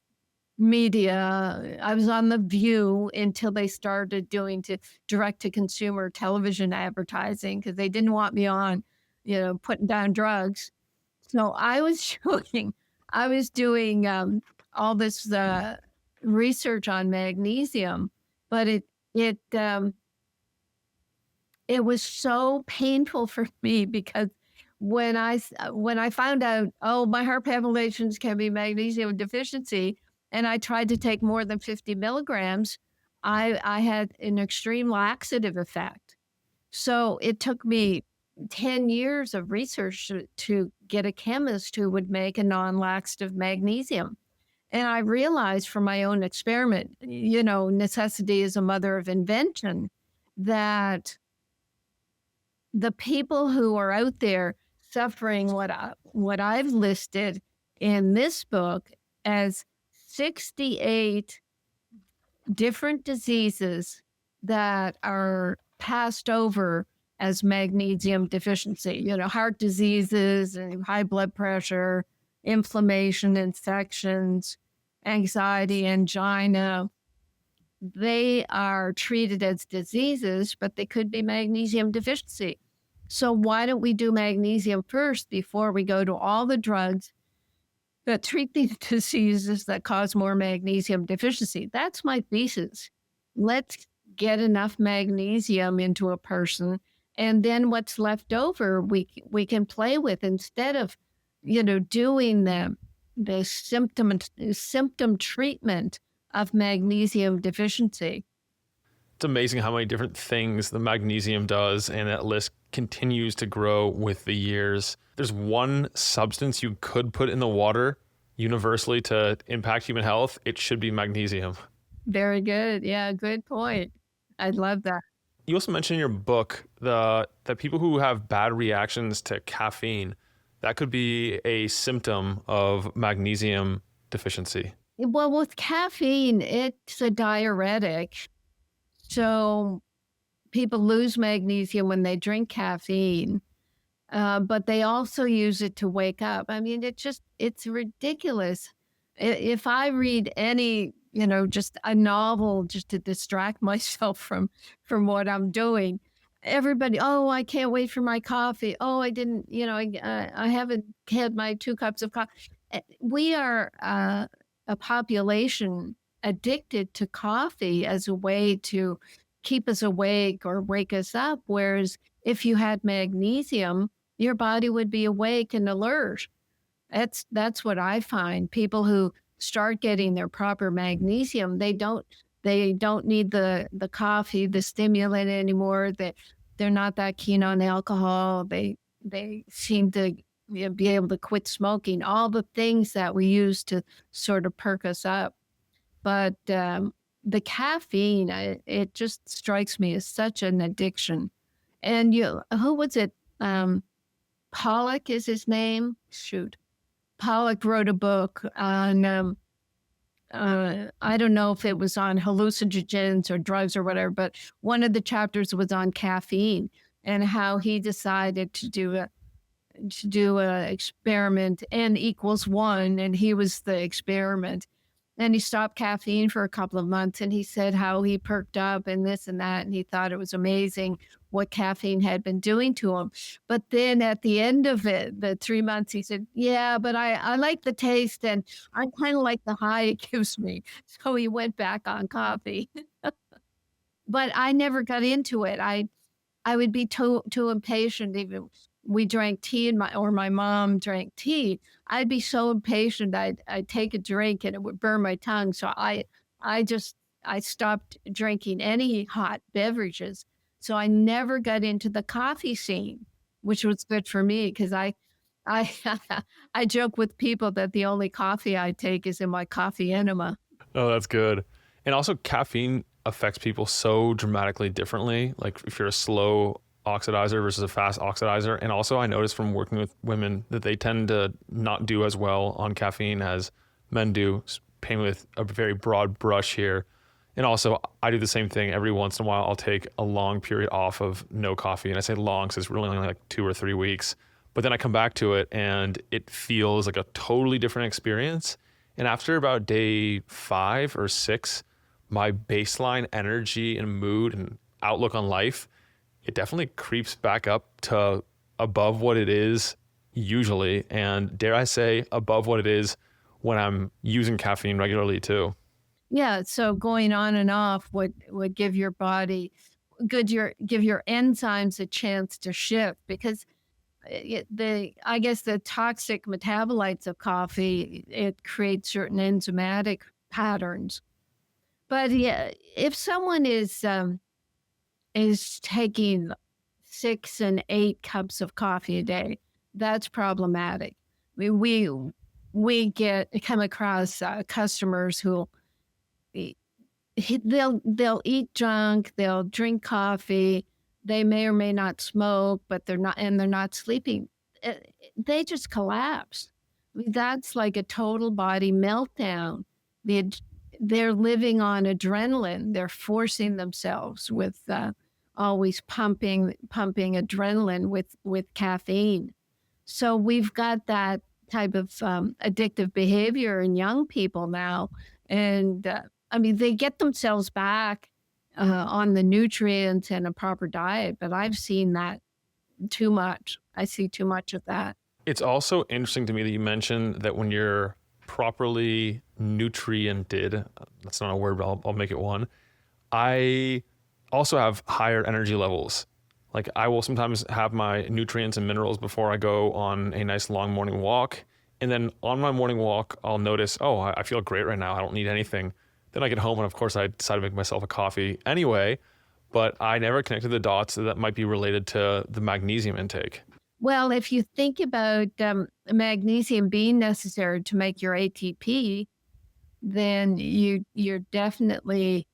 media. I was on The View until they started doing direct to consumer television advertising because they didn't want me on, putting down drugs. So I was doing all this research on magnesium, but it was so painful for me because when I found out, oh, my heart palpitations can be magnesium deficiency, and I tried to take more than 50 milligrams, I had an extreme laxative effect. So it took me 10 years of research to get a chemist who would make a non-laxative magnesium. And I realized from my own experiment, necessity is a mother of invention, that the people who are out there suffering what I've listed in this book as 68 different diseases that are passed over as magnesium deficiency, heart diseases and high blood pressure, inflammation, infections, anxiety, angina. They are treated as diseases, but they could be magnesium deficiency. So why don't we do magnesium first before we go to all the drugs that treat these diseases that cause more magnesium deficiency? That's my thesis. Let's get enough magnesium into a person, and then what's left over we can play with instead of, doing the symptom treatment of magnesium deficiency. It's amazing how many different things the magnesium does, and that list continues to grow with the years. There's one substance you could put in the water universally to impact human health. It should be magnesium. Very good. Yeah, good point. I love that. You also mentioned in your book that people who have bad reactions to caffeine, that could be a symptom of magnesium deficiency. Well, with caffeine, it's a diuretic. So people lose magnesium when they drink caffeine, but they also use it to wake up. I mean, it's ridiculous. If I read any, just a novel just to distract myself from what I'm doing, everybody, oh, I can't wait for my coffee. Oh, I didn't, I haven't had my 2 cups of coffee. We are a population addicted to coffee as a way to keep us awake or wake us up. Whereas if you had magnesium, your body would be awake and alert. That's what I find. People who start getting their proper magnesium, they don't need the coffee, the stimulant anymore. They're not that keen on alcohol. They seem to be able to quit smoking, all the things that we use to sort of perk us up. But the caffeine, it just strikes me as such an addiction. And who was it? Pollock is his name. Shoot. Pollock wrote a book on, I don't know if it was on hallucinogens or drugs or whatever, but one of the chapters was on caffeine and how he decided to do a experiment, N equals 1, and he was the experiment. And he stopped caffeine for a couple of months, and he said how he perked up and this and that, and he thought it was amazing what caffeine had been doing to him. But then at the end of it, the 3 months, he said, yeah, but I like the taste, and I kind of like the high it gives me. So he went back on coffee. But I never got into it. I would be too impatient. Even we drank tea, and my mom drank tea. I'd be so impatient. I'd take a drink and it would burn my tongue. So I stopped drinking any hot beverages. So I never got into the coffee scene, which was good for me because I I I joke with people that the only coffee I take is in my coffee enema. Oh, that's good. And also, caffeine affects people so dramatically differently. Like if you're a slow oxidizer versus a fast oxidizer. And also, I noticed from working with women that they tend to not do as well on caffeine as men do. Paint with a very broad brush here. And also, I do the same thing. Every once in a while, I'll take a long period off of no coffee. And I say long because it's really only like 2 or 3 weeks. But then I come back to it and it feels like a totally different experience. And after about day 5 or 6, my baseline energy and mood and outlook on life, it definitely creeps back up to above what it is usually. And dare I say, above what it is when I'm using caffeine regularly too. Yeah, so going on and off would give your body give your enzymes a chance to shift because I guess the toxic metabolites of coffee, it creates certain enzymatic patterns. But yeah, if someone is taking 6 and 8 cups of coffee a day, that's problematic. I mean, we come across customers who e- they'll eat junk, they'll drink coffee, they may or may not smoke, but they're not sleeping. Uh, They just collapse. I mean, that's like a total body meltdown. The ad- they're living on adrenaline. They're forcing themselves with always pumping adrenaline with caffeine. So we've got that type of addictive behavior in young people now, and I mean they get themselves back on the nutrients and a proper diet, but I've seen that too much. I see too much of that. It's also interesting to me that you mentioned that when you're properly nutriented, that's not a word, but I'll make it one. I also have higher energy levels. Like I will sometimes have my nutrients and minerals before I go on a nice long morning walk. And then on my morning walk, I'll notice, oh, I feel great right now. I don't need anything. Then I get home and of course I decide to make myself a coffee anyway, but I never connected the dots that might be related to the magnesium intake. Well, if you think about magnesium being necessary to make your ATP, then you're definitely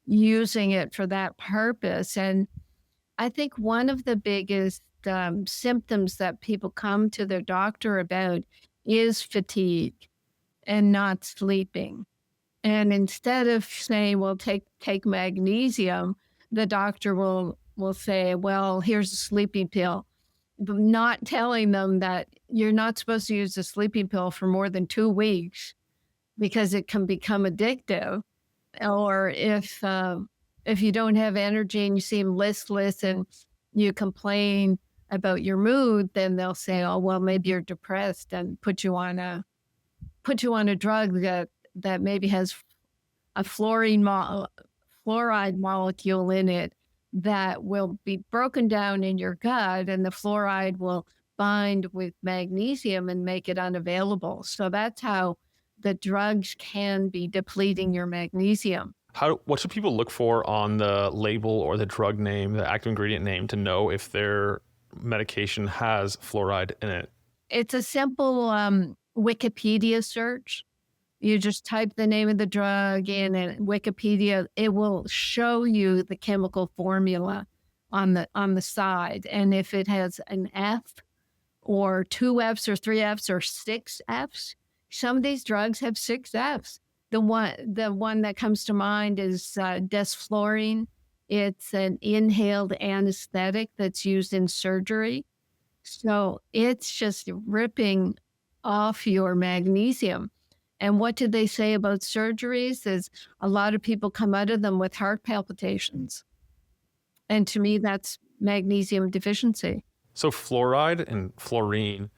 using it for that purpose. And I think one of the biggest symptoms that people come to their doctor about is fatigue and not sleeping. And instead of saying, "Well, take magnesium," the doctor will say, "Well, here's a sleeping pill," but not telling them that you're not supposed to use a sleeping pill for more than 2 weeks because it can become addictive. Or if you don't have energy and you seem listless and you complain about your mood, then they'll say, "Oh, well, maybe you're depressed," and put you on a drug that maybe has a fluoride molecule in it that will be broken down in your gut, and the fluoride will bind with magnesium and make it unavailable. So that's how the drugs can be depleting your magnesium. What should people look for on the label or the drug name, the active ingredient name to know if their medication has fluoride in it? It's a simple Wikipedia search. You just type the name of the drug in and Wikipedia, it will show you the chemical formula on the side. And if it has an F or 2 Fs or 3 Fs or 6 Fs, some of these drugs have 6 Fs. The one that comes to mind is desflurane. It's an inhaled anesthetic that's used in surgery. So it's just ripping off your magnesium. And what did they say about surgeries? Is a lot of people come out of them with heart palpitations. And to me, that's magnesium deficiency. So fluoride and fluorine,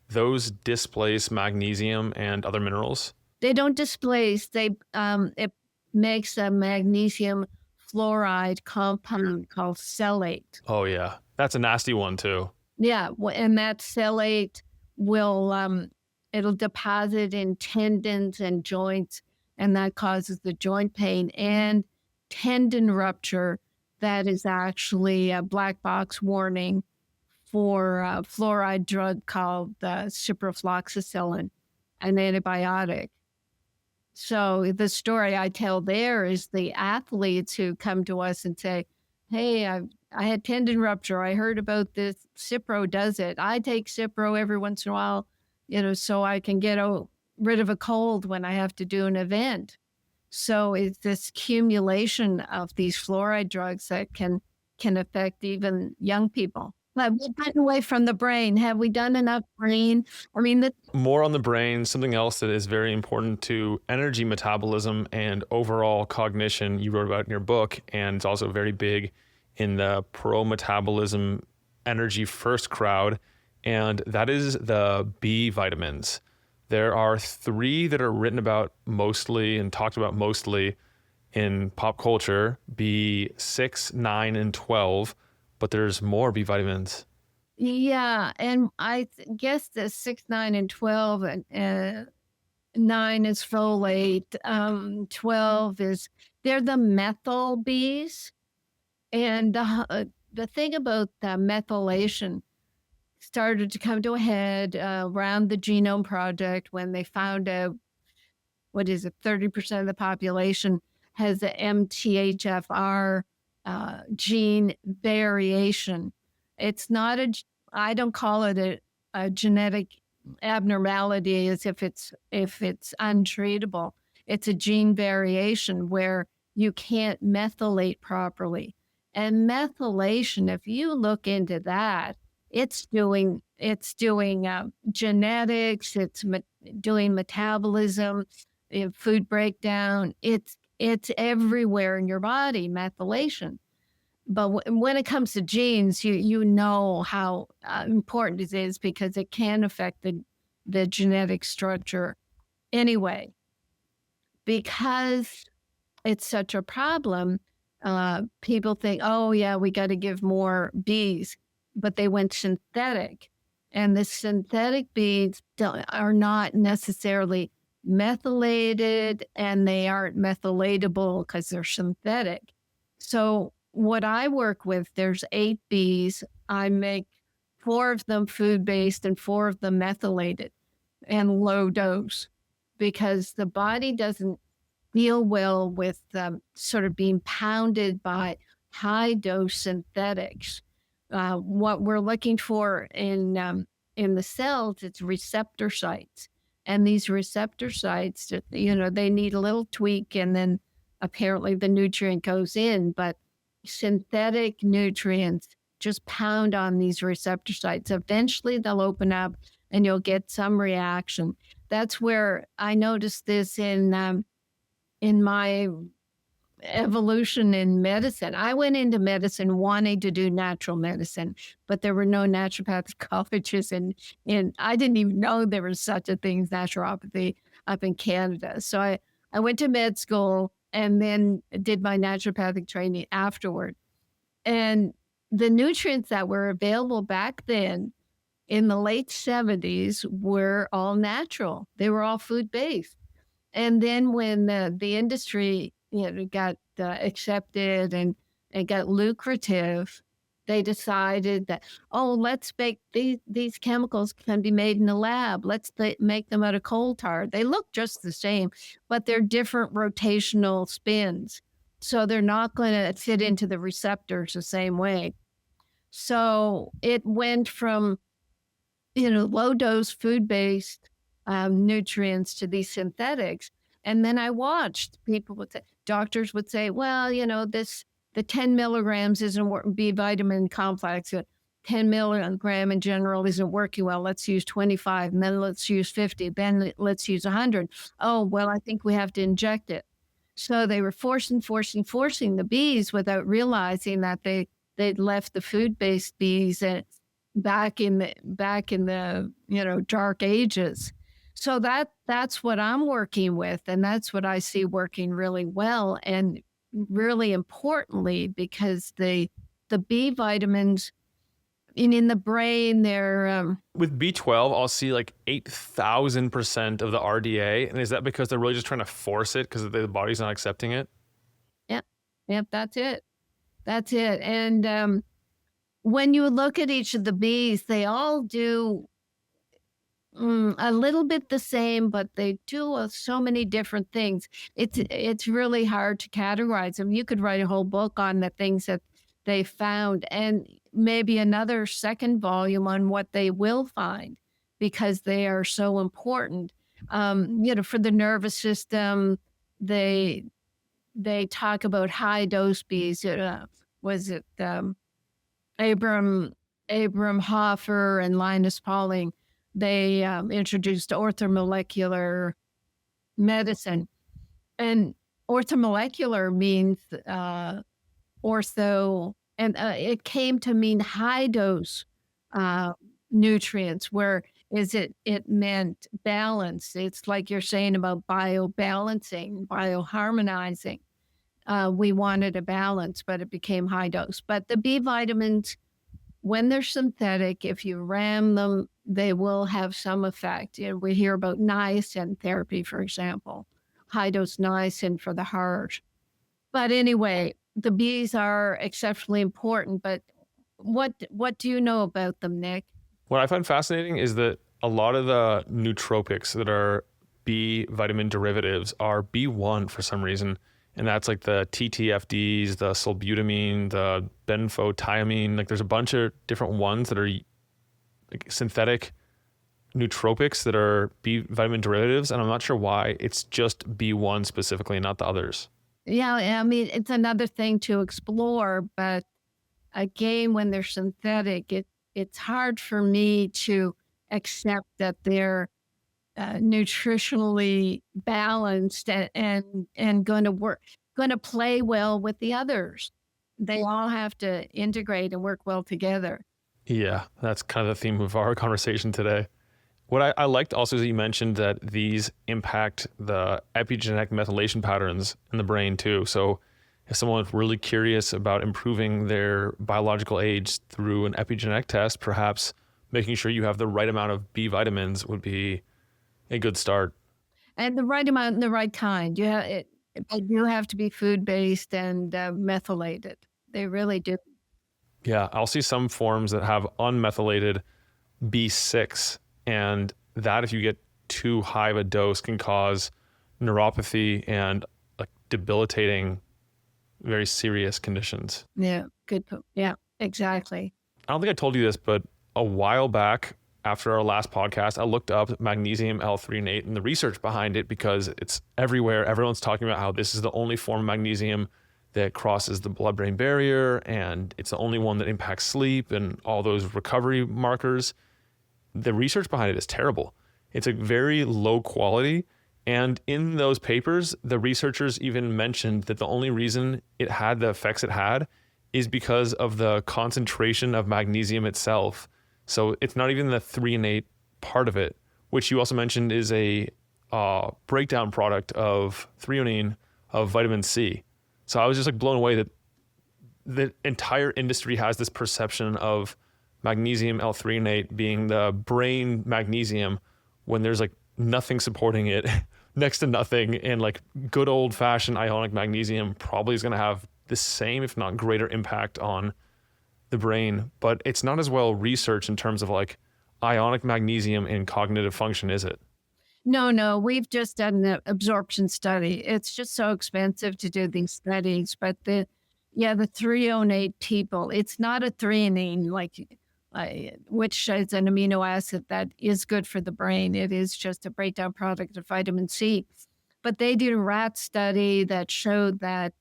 those displace magnesium and other minerals. They don't displace. It makes a magnesium fluoride compound called cellate. Oh yeah, that's a nasty one too. Yeah, and that cellate will it'll deposit in tendons and joints, and that causes the joint pain and tendon rupture. That is actually a black box warning for a fluoride drug called ciprofloxacin, an antibiotic. So the story I tell there is the athletes who come to us and say, "Hey, I had tendon rupture. I heard about this. Cipro does it. I take Cipro every once in a while, so I can get rid of a cold when I have to do an event." So it's this accumulation of these fluoride drugs that can affect even young people. But we've gotten away from the brain. Have we done enough brain? I mean, More on the brain, something else that is very important to energy metabolism and overall cognition you wrote about in your book, and it's also very big in the pro-metabolism energy first crowd, and that is the B vitamins. There are 3 that are written about mostly and talked about mostly in pop culture, B6, 9, and 12, but there's more B vitamins. yeah, and guess the 6, 9, and 12, and 9 is folate. 12 is they're the methyl Bs, and the thing about the methylation started to come to a head around the Genome Project when they found out, what is it, 30% of the population has the MTHFR gene variation. It's not I don't call it a genetic abnormality as if it's untreatable. It's a gene variation where you can't methylate properly. And methylation, if you look into that, it's doing genetics, it's doing metabolism, food breakdown. It's everywhere in your body, methylation. But when it comes to genes, you know how important it is because it can affect the genetic structure anyway. Because it's such a problem, people think, oh, yeah, we got to give more bees, but they went synthetic. And the synthetic bees are not necessarily methylated, and they aren't methylatable because they're synthetic. So what I work with, there's 8 bees. I make 4 of them food-based and 4 of them methylated and low dose because the body doesn't deal well with sort of being pounded by high dose synthetics. What we're looking for in the cells, it's receptor sites, and these receptor sites, they need a little tweak, and then apparently the nutrient goes in. But synthetic nutrients just pound on these receptor sites. Eventually, they'll open up, and you'll get some reaction. That's where I noticed this in my evolution in medicine. I went into medicine wanting to do natural medicine, but there were no naturopathic colleges, and I didn't even know there was such a thing as naturopathy up in Canada. So I went to med school and then did my naturopathic training afterward. And the nutrients that were available back then in the late 70s were all natural. They were all food-based. And then when the industry, got accepted and got lucrative, they decided that, oh, let's make these chemicals can be made in the lab. Let's make them out of coal tar. They look just the same, but they're different rotational spins. So they're not going to fit into the receptors the same way. So it went from low dose food-based nutrients to these synthetics. And then I watched doctors would say, well, the 10 milligrams isn't B vitamin complex. 10 milligram in general isn't working well. Let's use 25, and then let's use 50, then let's use 100. Oh, well, I think we have to inject it. So they were forcing the bees without realizing that they'd left the food-based bees back in the dark ages. So that's what I'm working with, and that's what I see working really well, and really importantly, because the B vitamins in the brain, they're With B12, I'll see like 8,000% of the RDA. And is that because they're really just trying to force it because the body's not accepting it? yep, that's it. And when you look at each of the bees, they all do a little bit the same, but they do so many different things. It's really hard to categorize them. You could write a whole book on the things that they found, and maybe another second volume on what they will find, because they are so important. For the nervous system, they they talk about high dose bees. Was it Abram Abram Hoffer and Linus Pauling? They introduced orthomolecular medicine, and orthomolecular means ortho, and it came to mean high dose uh, nutrients. Where is it meant balance? It's like you're saying about biobalancing, bioharmonizing. We wanted a balance, but it became high dose. But the B vitamins, when they're synthetic, if you ram them, they will have some effect. We hear about niacin therapy, for example, high dose niacin for the heart. But anyway, the bees are exceptionally important. But what do you know about them, Nick? What I find fascinating is that a lot of the nootropics that are B vitamin derivatives are B1 for some reason. And that's like the TTFDs, the sulbutamine, the benfotiamine. Like there's a bunch of different ones that are like synthetic nootropics that are B vitamin derivatives. And I'm not sure why it's just B1 specifically, not the others. Yeah, I mean, it's another thing to explore, but again, when they're synthetic, it's hard for me to accept that they're nutritionally balanced and going to play well with the others. They all have to integrate and work well together. Yeah, that's kind of the theme of our conversation today. What I liked also is that you mentioned that these impact the epigenetic methylation patterns in the brain too. So if someone's really curious about improving their biological age through an epigenetic test, perhaps making sure you have the right amount of B vitamins would be a good start. And the right amount and the right kind. They do have to be food based and methylated. They really do. Yeah, I'll see some forms that have unmethylated B6, and that if you get too high of a dose can cause neuropathy and like debilitating, very serious conditions. Yeah, good. Yeah, exactly. I don't think I told you this, but a while back after our last podcast, I looked up magnesium L-threonate and the research behind it because it's everywhere. Everyone's talking about how this is the only form of magnesium that crosses the blood-brain barrier, and it's the only one that impacts sleep and all those recovery markers. The research behind it is terrible. It's a very low quality. And in those papers, the researchers even mentioned that the only reason it had the effects it had is because of the concentration of magnesium itself. So it's not even the threonate part of it, which you also mentioned is a breakdown product of threonine of vitamin C. So I was just like blown away that the entire industry has this perception of magnesium L-threonate being the brain magnesium when there's like nothing supporting it, next to nothing. And like good old fashioned ionic magnesium probably is going to have the same, if not greater impact on the brain, but it's not as well researched in terms of like ionic magnesium in cognitive function, is it? No, we've just done an absorption study. It's just so expensive to do these studies. But the threonate people, it's not a threonine, which is an amino acid that is good for the brain. It is just a breakdown product of vitamin C. But they did a rat study that showed that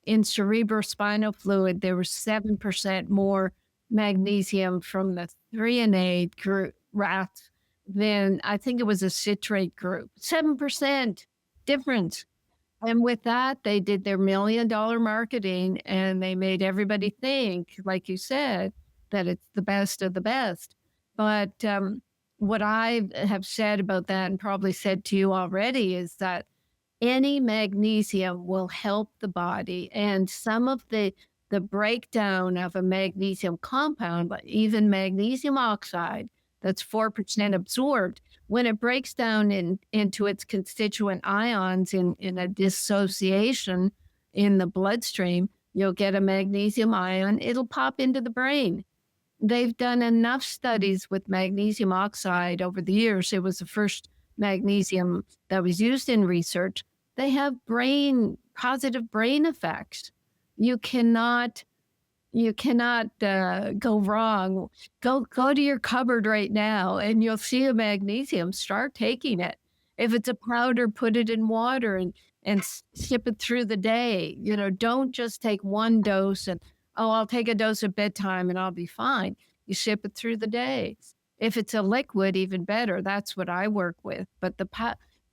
in cerebrospinal fluid, there was 7% more magnesium from the threonate group rats than I think it was a citrate group. 7% difference. And with that, they did their $1 million marketing and they made everybody think, like you said, that it's the best of the best. But what I have said about that and probably said to you already is that any magnesium will help the body. And some of the breakdown of a magnesium compound, like even magnesium oxide, that's 4% absorbed, when it breaks down into its constituent ions in a dissociation in the bloodstream, You'll get a magnesium ion, it'll pop into the brain. They've done enough studies with magnesium oxide over the years. It was the first magnesium that was used in research. They have positive brain effects. You cannot go wrong. Go to your cupboard right now and you'll see a magnesium. Start taking it. If it's a powder, put it in water and sip it through the day. Don't just take one dose and, oh, I'll take a dose at bedtime and I'll be fine. You sip it through the day. If it's a liquid, even better. That's what I work with. But the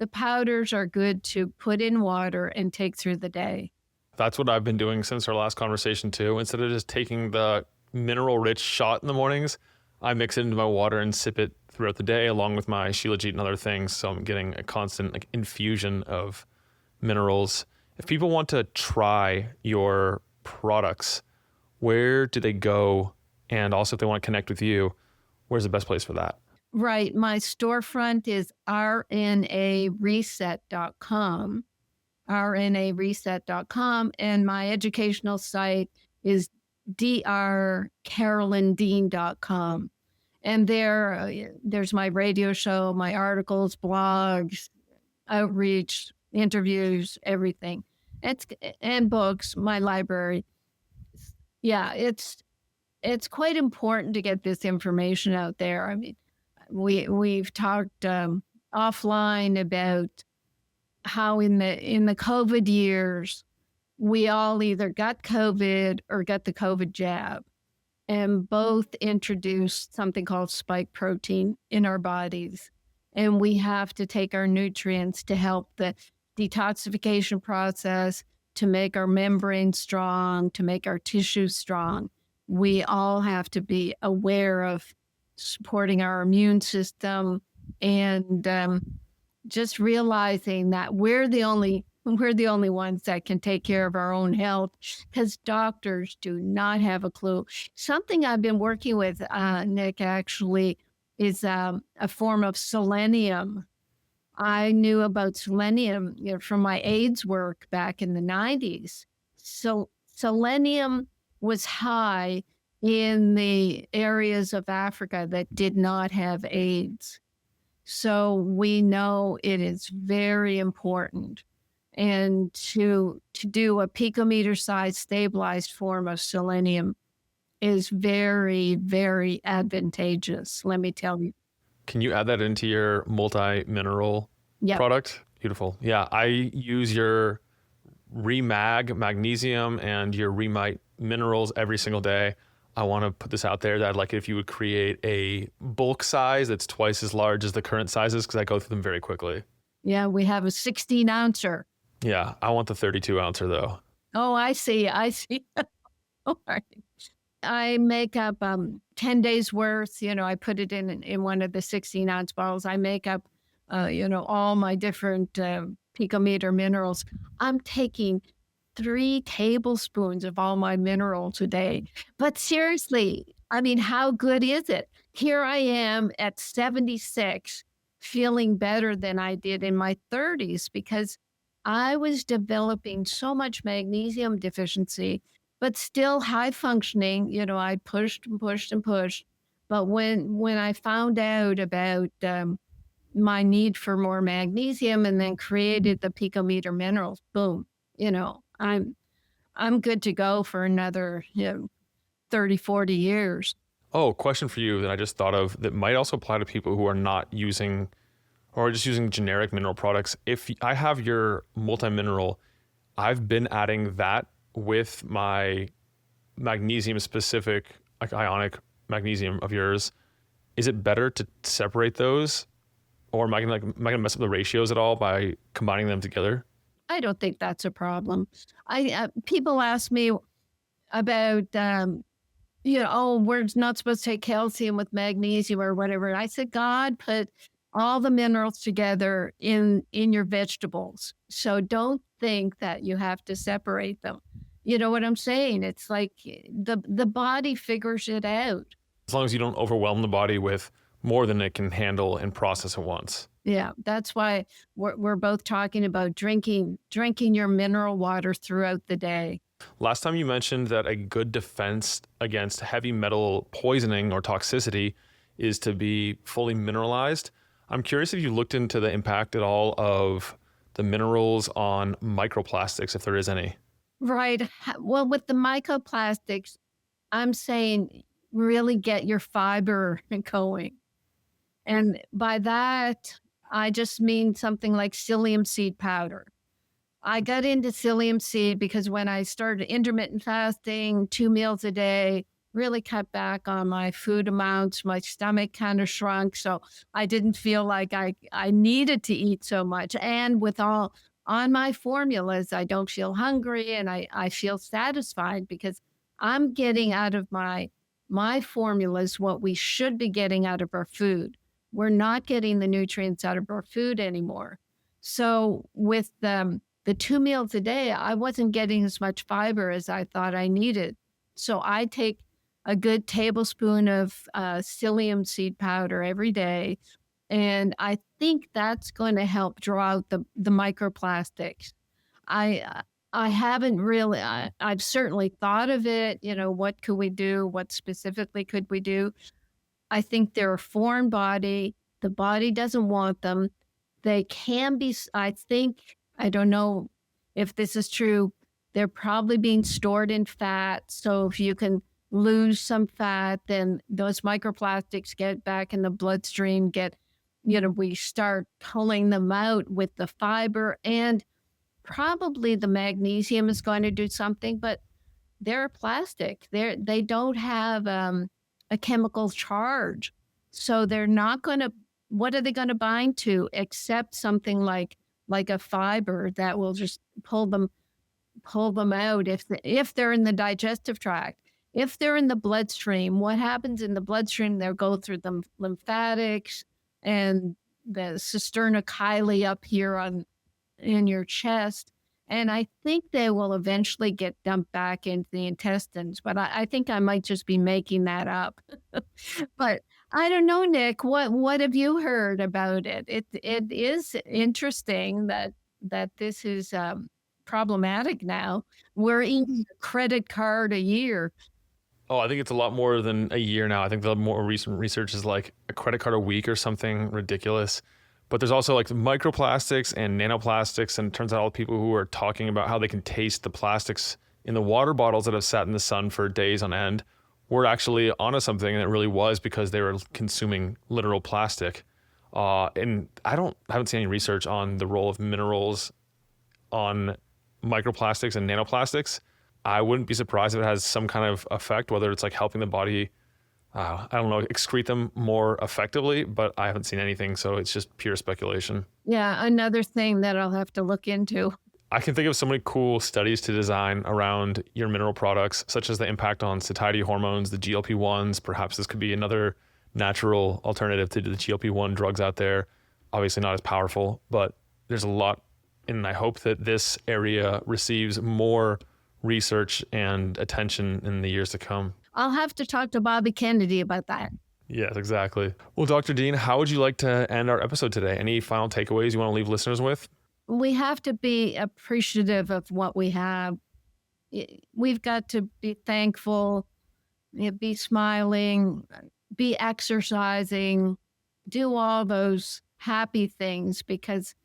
powders are good to put in water and take through the day. That's what I've been doing since our last conversation too. Instead of just taking the mineral-rich shot in the mornings, I mix it into my water and sip it throughout the day, along with my shilajit and other things. So I'm getting a constant infusion of minerals. If people want to try your products, where do they go? And also, if they want to connect with you, where's the best place for that? Right. My storefront is rnareset.com. rnareset.com, and my educational site is drcarolyndean.com. And there's my radio show, my articles, blogs, outreach, interviews, everything. And books, my library. Yeah, it's quite important to get this information out there. I mean, we've talked offline about how in the COVID years, we all either got COVID or got the COVID jab, and both introduced something called spike protein in our bodies. And we have to take our nutrients to help the detoxification process, to make our membrane strong, to make our tissues strong. We all have to be aware of supporting our immune system and just realizing that we're the only ones that can take care of our own health, because doctors do not have a clue. Something I've been working with, Nick, actually, is a form of selenium. I knew about selenium from my AIDS work back in the 90s. So selenium was high in the areas of Africa that did not have AIDS. So we know it is very important. And to do a picometer size stabilized form of selenium is very, very advantageous, let me tell you. Can you add that into your multi-mineral product? Beautiful. Yeah, I use your Remag magnesium and your Remite minerals every single day. I want to put this out there that I'd like it if you would create a bulk size that's twice as large as the current sizes, because I go through them very quickly. Yeah, we have a 16 ouncer. Yeah, I want the 32 ouncer though. Oh, I see. All right. I make up 10 days worth. I put it in one of the 16 ounce bottles. I make up, all my different picometer minerals. I'm taking 3 tablespoons of all my minerals a day. But seriously, I mean, how good is it? Here I am at 76, feeling better than I did in my 30s, because I was developing so much magnesium deficiency, but still high functioning. I pushed and pushed and pushed. But when I found out about my need for more magnesium and then created the picometer minerals, boom, I'm good to go for another 30, 40 years. Oh, question for you that I just thought of that might also apply to people who are not using or just using generic mineral products. If I have your multi-mineral, I've been adding that with my magnesium specific, like ionic magnesium of yours. Is it better to separate those, or am I gonna mess up the ratios at all by combining them together? I don't think that's a problem. People ask me about, we're not supposed to take calcium with magnesium or whatever. And I said, God put all the minerals together in your vegetables. So don't think that you have to separate them. You know what I'm saying? It's like the body figures it out. As long as you don't overwhelm the body with more than it can handle and process at once. Yeah, that's why we're both talking about drinking your mineral water throughout the day. Last time you mentioned that a good defense against heavy metal poisoning or toxicity is to be fully mineralized. I'm curious if you looked into the impact at all of the minerals on microplastics, if there is any. Right. Well, with the microplastics, I'm saying really get your fiber going. And by that, I just mean something like psyllium seed powder. I got into psyllium seed because when I started intermittent fasting, 2 meals a day, really cut back on my food amounts, my stomach kind of shrunk. So I didn't feel like I needed to eat so much. And with all on my formulas, I don't feel hungry and I feel satisfied because I'm getting out of my formulas what we should be getting out of our food. We're not getting the nutrients out of our food anymore. So with the 2 meals a day, I wasn't getting as much fiber as I thought I needed. So I take a good tablespoon of psyllium seed powder every day. And I think that's going to help draw out the microplastics. I, uh, I haven't really, I've certainly thought of it. What could we do? What specifically could we do? I think they're a foreign body. The body doesn't want them. They can be, I think, I don't know if this is true. They're probably being stored in fat. So if you can lose some fat, then those microplastics get back in the bloodstream, we start pulling them out with the fiber, and probably the magnesium is going to do something, but they're a plastic. They don't have a chemical charge. So they're not going to, what are they going to bind to except something like a fiber that will just pull them out if they're in the digestive tract. If they're in the bloodstream, what happens in the bloodstream? They'll go through the lymphatics and the cisterna chyli up here in your chest. And I think they will eventually get dumped back into the intestines, but I think I might just be making that up. But I don't know, Nick. What have you heard about it? It is interesting that this is problematic now. We're eating a credit card a year. Oh, I think it's a lot more than a year now. I think the more recent research is like a credit card a week or something ridiculous. But there's also like microplastics and nanoplastics. And it turns out all the people who are talking about how they can taste the plastics in the water bottles that have sat in the sun for days on end were actually onto something. And it really was because they were consuming literal plastic. And I haven't seen any research on the role of minerals on microplastics and nanoplastics. I wouldn't be surprised if it has some kind of effect, whether it's like helping the body, I don't know, excrete them more effectively, but I haven't seen anything. So it's just pure speculation. Yeah, another thing that I'll have to look into. I can think of so many cool studies to design around your mineral products, such as the impact on satiety hormones, the GLP-1s. Perhaps this could be another natural alternative to the GLP-1 drugs out there. Obviously not as powerful, but there's a lot. And I hope that this area receives more research and attention in the years to come. I'll have to talk to Bobby Kennedy about that. Yes, exactly. Well, Dr. Dean, how would you like to end our episode today? Any final takeaways you want to leave listeners with? We have to be appreciative of what we have. We've got to be thankful, be smiling, be exercising, do all those happy things, because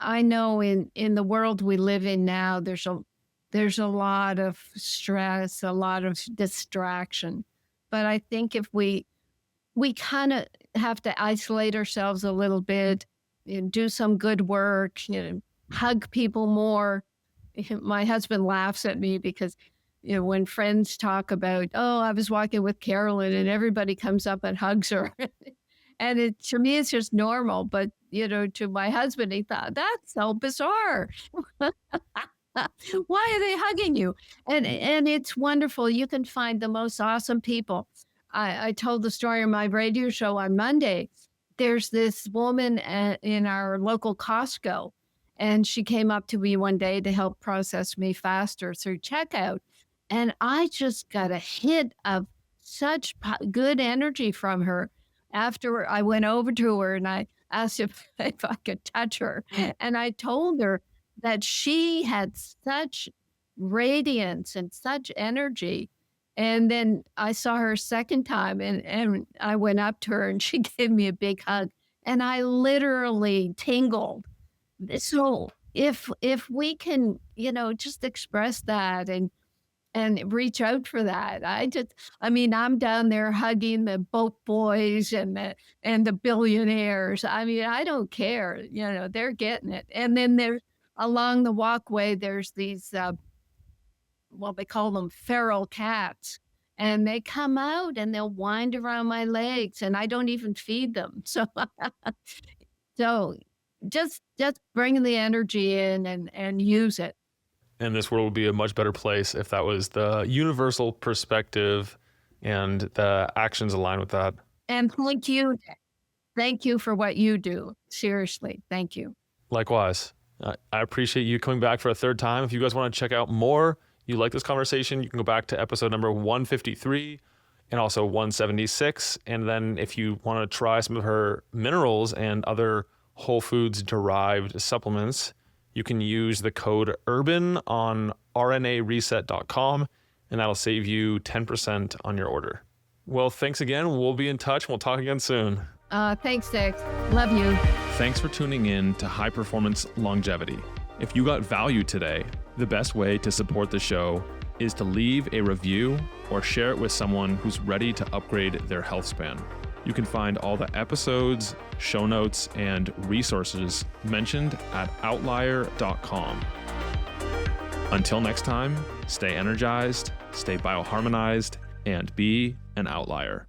I know in the world we live in now, there's a lot of stress, a lot of distraction. But I think if we kind of have to isolate ourselves a little bit, do some good work, hug people more. My husband laughs at me because, when friends talk about, oh, I was walking with Carolyn and everybody comes up and hugs her. And to me, it's just normal. But, to my husband, he thought, that's so bizarre. Why are they hugging you? And it's wonderful. You can find the most awesome people. I told the story on my radio show on Monday. There's this woman in our local Costco, and she came up to me one day to help process me faster through checkout. And I just got a hit of such good energy from her. After I went over to her and I asked if I could touch her. And I told her that she had such radiance and such energy. And then I saw her a second time, and I went up to her and she gave me a big hug, and I literally tingled. So if we can, just express that and reach out for that. I mean, I'm down there hugging the boat boys and the billionaires. I mean, I don't care, they're getting it. And then there's along the walkway, there's these, well, they call them feral cats. And they come out and they'll wind around my legs and I don't even feed them. So just bring the energy in and use it. And this world would be a much better place if that was the universal perspective and the actions align with that. And thank you. Thank you for what you do. Seriously, thank you. Likewise. I appreciate you coming back for a third time. If you guys want to check out more, you like this conversation, you can go back to episode number 153 and also 176. And then if you want to try some of her minerals and other whole foods derived supplements, you can use the code URBAN on rnareset.com, and that'll save you 10% on your order. Well, thanks again. We'll be in touch. We'll talk again soon. Thanks, Dex. Love you. Thanks for tuning in to High Performance Longevity. If you got value today, the best way to support the show is to leave a review or share it with someone who's ready to upgrade their health span. You can find all the episodes, show notes, and resources mentioned at outlier.com. Until next time, stay energized, stay bioharmonized, and be an outlier.